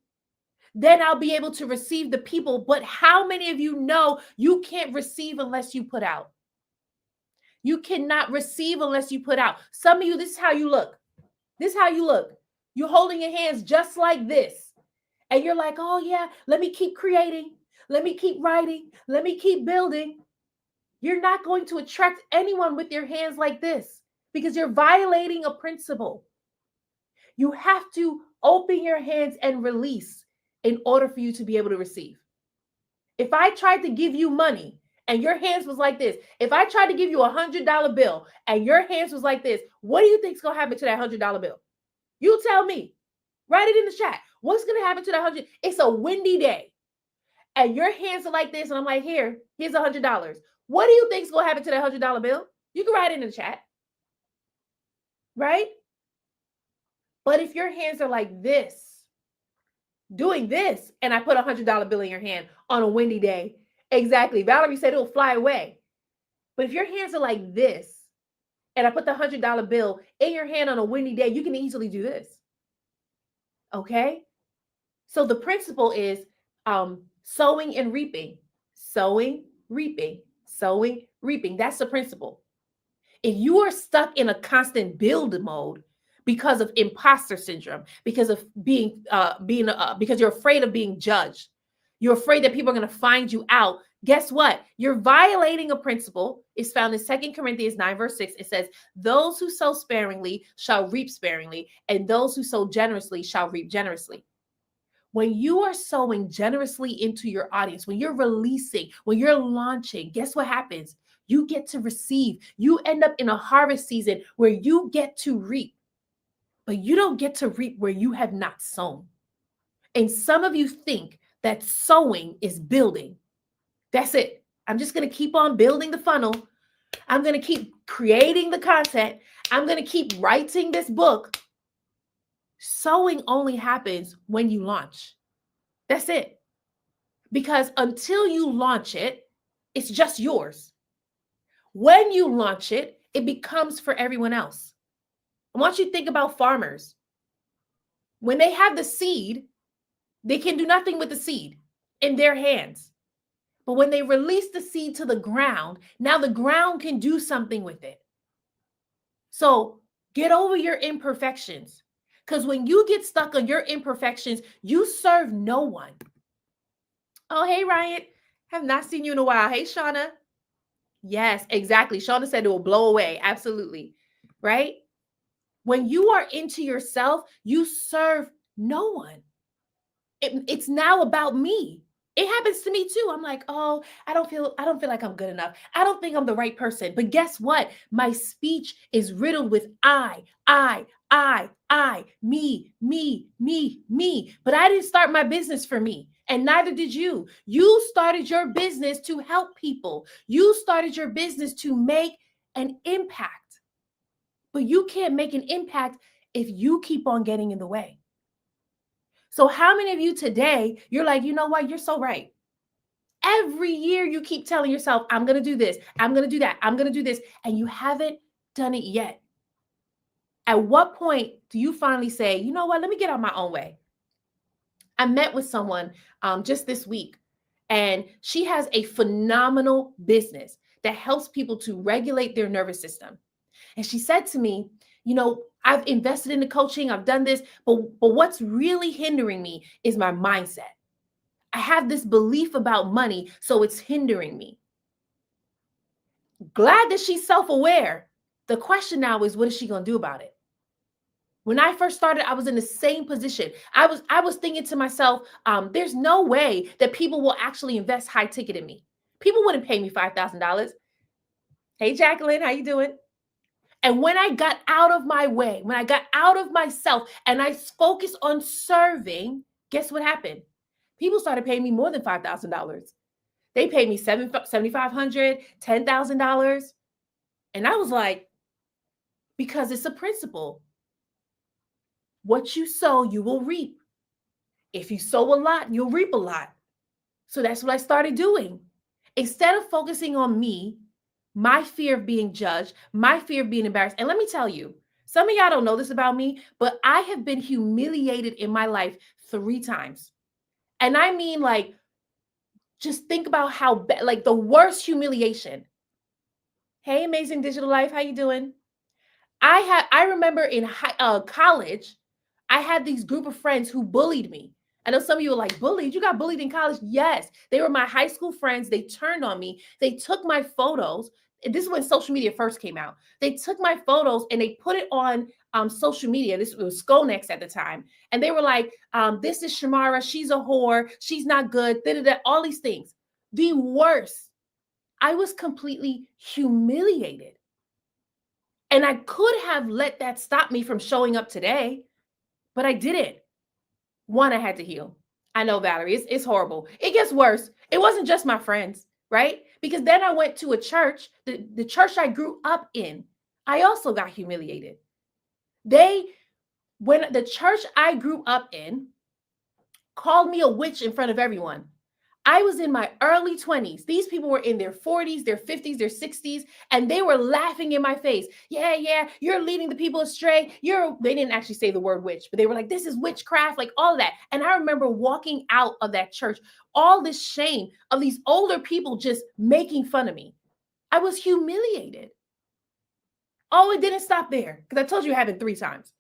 then I'll be able to receive the people. But how many of you know you can't receive unless you put out? You cannot receive unless you put out. Some of you, this is how you look. This is how you look. You're holding your hands just like this. And you're like, oh yeah, let me keep creating. Let me keep writing. Let me keep building. You're not going to attract anyone with your hands like this because you're violating a principle. You have to open your hands and release in order for you to be able to receive. If I tried to give you money and your hands was like this, if I tried to give you $100 bill and your hands was like this, what do you think is going to happen to that $100 bill? You tell me. Write it in the chat. What's going to happen to that 100? It's a windy day and your hands are like this and I'm like, here's $100. What do you think is going to happen to that $100 bill? You can write it in the chat. Right? But if your hands are like this, doing this, and I put a $100 bill in your hand on a windy day, exactly. Valerie said it'll fly away. But if your hands are like this, and I put the $100 bill in your hand on a windy day, you can easily do this. Okay? So the principle is sowing and reaping. Sowing, reaping. Sowing, reaping. That's the principle. If you are stuck in a constant build mode because of imposter syndrome, because of because you're afraid of being judged, you're afraid that people are going to find you out. Guess what? You're violating a principle. It's found in 2 Corinthians 9, verse 6. It says, those who sow sparingly shall reap sparingly, and those who sow generously shall reap generously. When you are sowing generously into your audience, when you're releasing, when you're launching, guess what happens? You get to receive. You end up in a harvest season where you get to reap, but you don't get to reap where you have not sown. And some of you think that sowing is building. That's it. I'm just going to keep on building the funnel. I'm going to keep creating the content. I'm going to keep writing this book. Sowing only happens when you launch. That's it. Because until you launch it, it's just yours. When you launch it, it becomes for everyone else. I want you to think about farmers. When they have the seed, they can do nothing with the seed in their hands. But when they release the seed to the ground, now the ground can do something with it. So get over your imperfections. Because when you get stuck on your imperfections, you serve no one. Oh, hey, Ryan. Have not seen you in a while. Hey, Shauna. Yes, exactly. Shauna said it will blow away. Absolutely. Right? When you are into yourself, you serve no one. It's now about me. It happens to me too. I'm like, oh, I don't feel like I'm good enough. I don't think I'm the right person. But guess what? My speech is riddled with I, me, me, me, me. But I didn't start my business for me. And neither did you. You started your business to help people. You started your business to make an impact. But you can't make an impact if you keep on getting in the way. So how many of you today, you're like, you know what? You're so right. Every year you keep telling yourself, I'm going to do this. I'm going to do that. I'm going to do this. And you haven't done it yet. At what point do you finally say, you know what? Let me get out my own way. I met with someone just this week, and she has a phenomenal business that helps people to regulate their nervous system. And she said to me, you know, I've invested in the coaching, I've done this, but what's really hindering me is my mindset. I have this belief about money, so it's hindering me. Glad that she's self-aware. The question now is, what is she going to do about it? When I first started, I was in the same position. I was thinking to myself, there's no way that people will actually invest high ticket in me. People wouldn't pay me $5,000. Hey, Jacqueline, how you doing? And when I got out of my way, when I got out of myself and I focused on serving, guess what happened? People started paying me more than $5,000. They paid me $7,500, $10,000. And I was like, because it's a principle. What you sow, you will reap. If you sow a lot, you'll reap a lot. So that's what I started doing. Instead of focusing on me, my fear of being judged, my fear of being embarrassed. And let me tell you, some of y'all don't know this about me, but I have been humiliated in my life 3 times. And I mean, like, just think about how bad, like the worst humiliation. Hey, Amazing Digital Life, how you doing? I remember in college, I had these group of friends who bullied me. I know some of you are like, bullied? You got bullied in college? Yes. They were my high school friends. They turned on me. They took my photos. This is when social media first came out. They took my photos and they put it on social media. This was Skonex at the time. And they were like, this is Shamara. She's a whore. She's not good. Da-da-da, all these things. The worst. I was completely humiliated. And I could have let that stop me from showing up today, but I didn't. One, I had to heal. I know, Valerie, it's horrible. It gets worse. It wasn't just my friends, right? Because then I went to a church, the church I grew up in. I also got humiliated. When the church I grew up in called me a witch in front of everyone. I was in my early 20s. These people were in their 40s, their 50s, their 60s, and they were laughing in my face. Yeah, you're leading the people astray. They didn't actually say the word witch, but they were like, this is witchcraft, like all that. And I remember walking out of that church, all this shame of these older people just making fun of me. I was humiliated. Oh, it didn't stop there, because I told you it happened 3 times.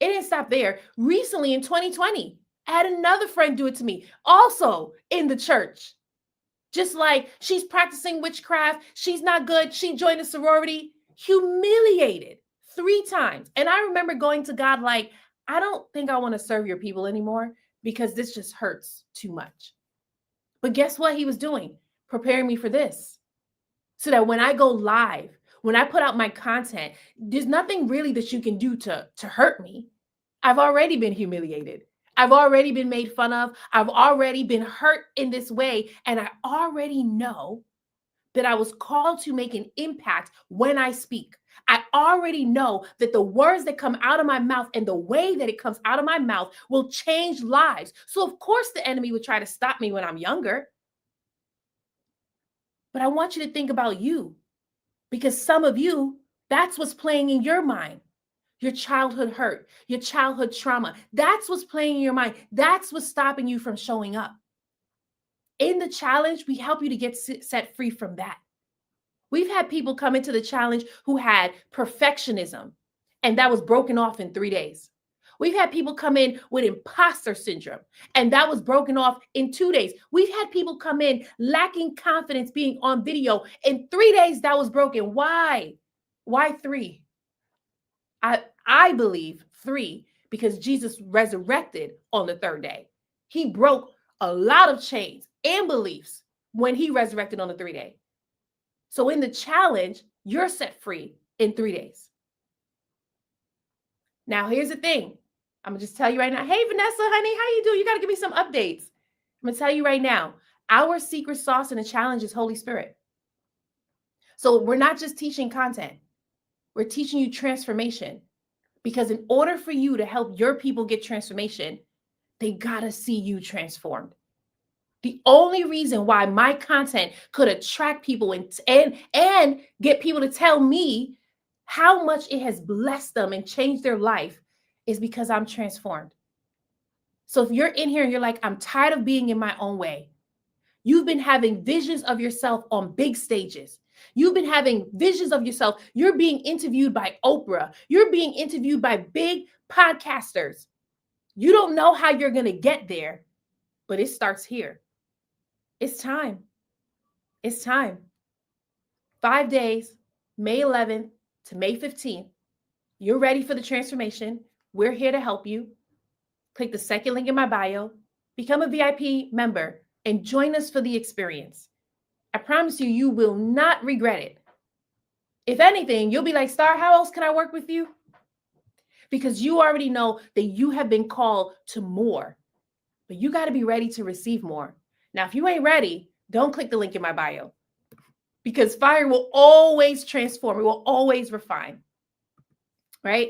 It didn't stop there. Recently in 2020, I had another friend do it to me, also in the church. Just like, she's practicing witchcraft. She's not good. She joined a sorority. Humiliated 3 times. And I remember going to God like, I don't think I want to serve your people anymore because this just hurts too much. But guess what he was doing? Preparing me for this. So that when I go live, when I put out my content, there's nothing really that you can do to hurt me. I've already been humiliated. I've already been made fun of. I've already been hurt in this way. And I already know that I was called to make an impact when I speak. I already know that the words that come out of my mouth and the way that it comes out of my mouth will change lives. So of course the enemy would try to stop me when I'm younger. But I want you to think about you, because some of you, that's what's playing in your mind. Your childhood hurt, your childhood trauma. That's what's playing in your mind. That's what's stopping you from showing up. In the challenge, we help you to get set free from that. We've had people come into the challenge who had perfectionism, and that was broken off in 3 days. We've had people come in with imposter syndrome, and that was broken off in 2 days. We've had people come in lacking confidence being on video. In 3 days, that was broken. Why? Why 3? I believe 3, because Jesus resurrected on the 3rd day. He broke a lot of chains and beliefs when he resurrected on the 3rd day. So in the challenge, you're set free in 3 days. Now, here's the thing. I'm going to just tell you right now. Hey, Vanessa, honey, how you doing? You got to give me some updates. I'm going to tell you right now. Our secret sauce in the challenge is Holy Spirit. So we're not just teaching content. We're teaching you transformation. Because in order for you to help your people get transformation, they got to see you transformed. The only reason why my content could attract people and get people to tell me how much it has blessed them and changed their life is because I'm transformed. So if you're in here and you're like, I'm tired of being in my own way. You've been having visions of yourself on big stages. You've been having visions of yourself. You're being interviewed by Oprah. You're being interviewed by big podcasters. You don't know how you're going to get there, but it starts here. It's time. It's time. 5 days, May 11th to May 15th. You're ready for the transformation. We're here to help you. Click the second link in my bio, become a VIP member, and join us for the experience. I promise you, you will not regret it. If anything, you'll be like, Star, how else can I work with you? Because you already know that you have been called to more, but you got to be ready to receive more. Now, if you ain't ready, don't click the link in my bio, because fire will always transform. It will always refine. Right?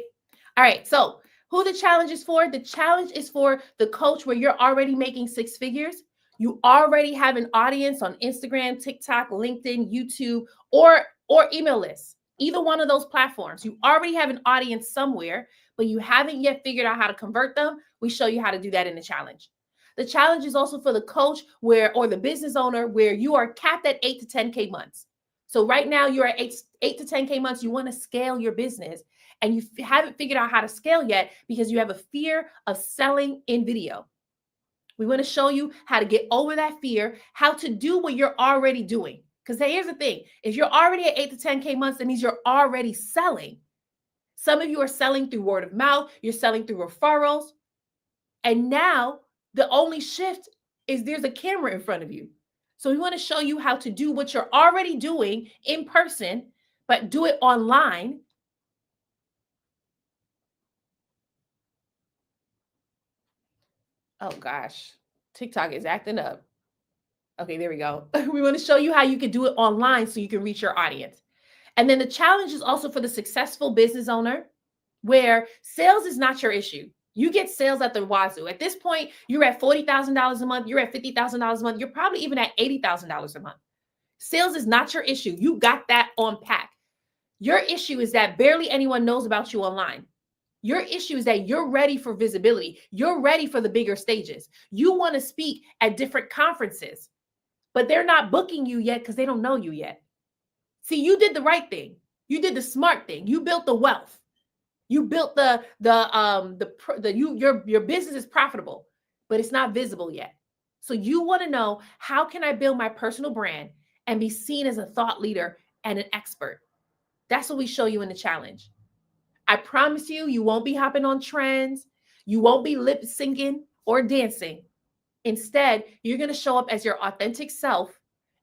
All right. So Who the challenge is for? The challenge is for the coach where you're already making six figures. You already have an audience on Instagram, TikTok, LinkedIn, YouTube, or email lists. Either one of those platforms. You already have an audience somewhere, but you haven't yet figured out how to convert them. We show you how to do that in the challenge. The challenge is also for the coach or the business owner where you are capped at 8 to 10K months. So right now you're at 8 to 10K months. You want to scale your business and you haven't figured out how to scale yet because you have a fear of selling in video. We want to show you how to get over that fear, how to do what you're already doing. Because here's the thing, if you're already at 8 to 10K months, that means you're already selling. Some of you are selling through word of mouth, you're selling through referrals. And now the only shift is there's a camera in front of you. So we want to show you how to do what you're already doing in person, but do it online. Oh gosh, TikTok is acting up. Okay, there we go. We want to show you how you can do it online so you can reach your audience. And then the challenge is also for the successful business owner where sales is not your issue. You get sales at the wazoo. At this point, you're at $40,000 a month. You're at $50,000 a month. You're probably even at $80,000 a month. Sales is not your issue. You got that on pack. Your issue is that barely anyone knows about you online. Your issue is that you're ready for visibility. You're ready for the bigger stages. You want to speak at different conferences, but they're not booking you yet because they don't know you yet. See, you did the right thing. You did the smart thing. You built the wealth. You built your business is profitable, but it's not visible yet. So you want to know, how can I build my personal brand and be seen as a thought leader and an expert? That's what we show you in the challenge. I promise you, you won't be hopping on trends. You won't be lip syncing or dancing. Instead, you're going to show up as your authentic self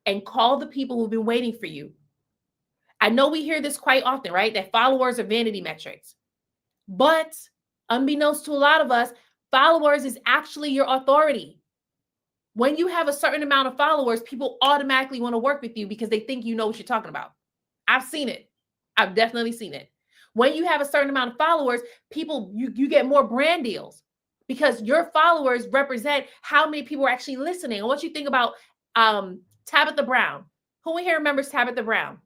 and call the people who've been waiting for you. I know we hear this quite often, right? That followers are vanity metrics. But unbeknownst to a lot of us, followers is actually your authority. When you have a certain amount of followers, people automatically want to work with you because they think you know what you're talking about. I've seen it. I've definitely seen it. When you have a certain amount of followers, you get more brand deals because your followers represent how many people are actually listening. And what you think about Tabitha Brown. Who in here remembers Tabitha Brown?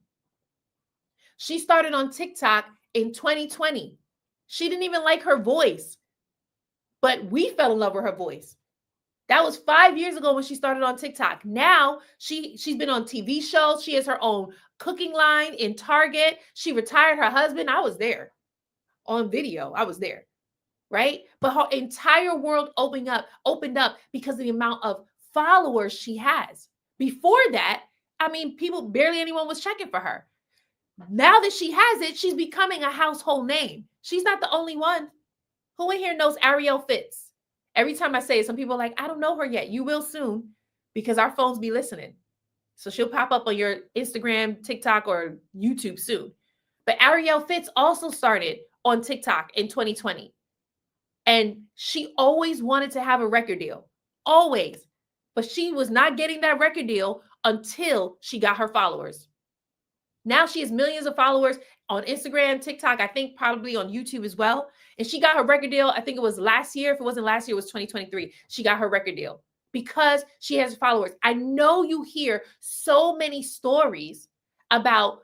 She started on TikTok in 2020. She didn't even like her voice, but we fell in love with her voice. That was 5 years ago when she started on TikTok. Now she's been on TV shows. She has her own cooking line in Target. She retired her husband. I was there on video. I was there, right? But her entire world opened up because of the amount of followers she has. Before that, I mean, barely anyone was checking for her. Now that she has it, she's becoming a household name. She's not the only one. Who in here knows Ariel Fitz? Every time I say it, some people are like, I don't know her yet. You will soon because our phones be listening. So she'll pop up on your Instagram, TikTok, or YouTube soon. But Ariel Fitz also started on TikTok in 2020. And she always wanted to have a record deal. Always. But she was not getting that record deal until she got her followers. Now she has millions of followers on Instagram, TikTok, I think probably on YouTube as well. And she got her record deal. I think it was last year. If it wasn't last year, it was 2023. She got her record deal because she has followers. I know you hear so many stories about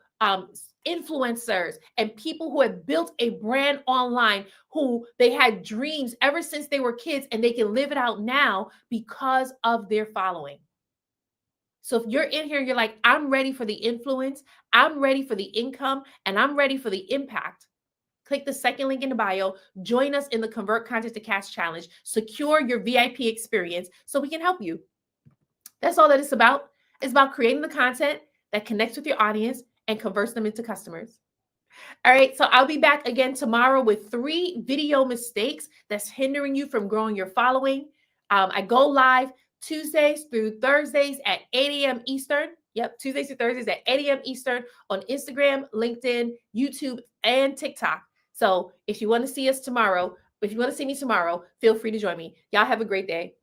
influencers and people who have built a brand online who they had dreams ever since they were kids and they can live it out now because of their following. So if you're in here and you're like, I'm ready for the influence, I'm ready for the income, and I'm ready for the impact, click the second link in the bio, join us in the Convert Content to Cash Challenge, secure your VIP experience so we can help you. That's all that it's about. It's about creating the content that connects with your audience and converts them into customers. All right, so I'll be back again tomorrow with 3 video mistakes that's hindering you from growing your following. I go live Tuesdays through Thursdays at 8 a.m. Eastern. Yep, Tuesdays through Thursdays at 8 a.m. Eastern on Instagram, LinkedIn, YouTube, and TikTok. So if you want to see me tomorrow, feel free to join me. Y'all have a great day.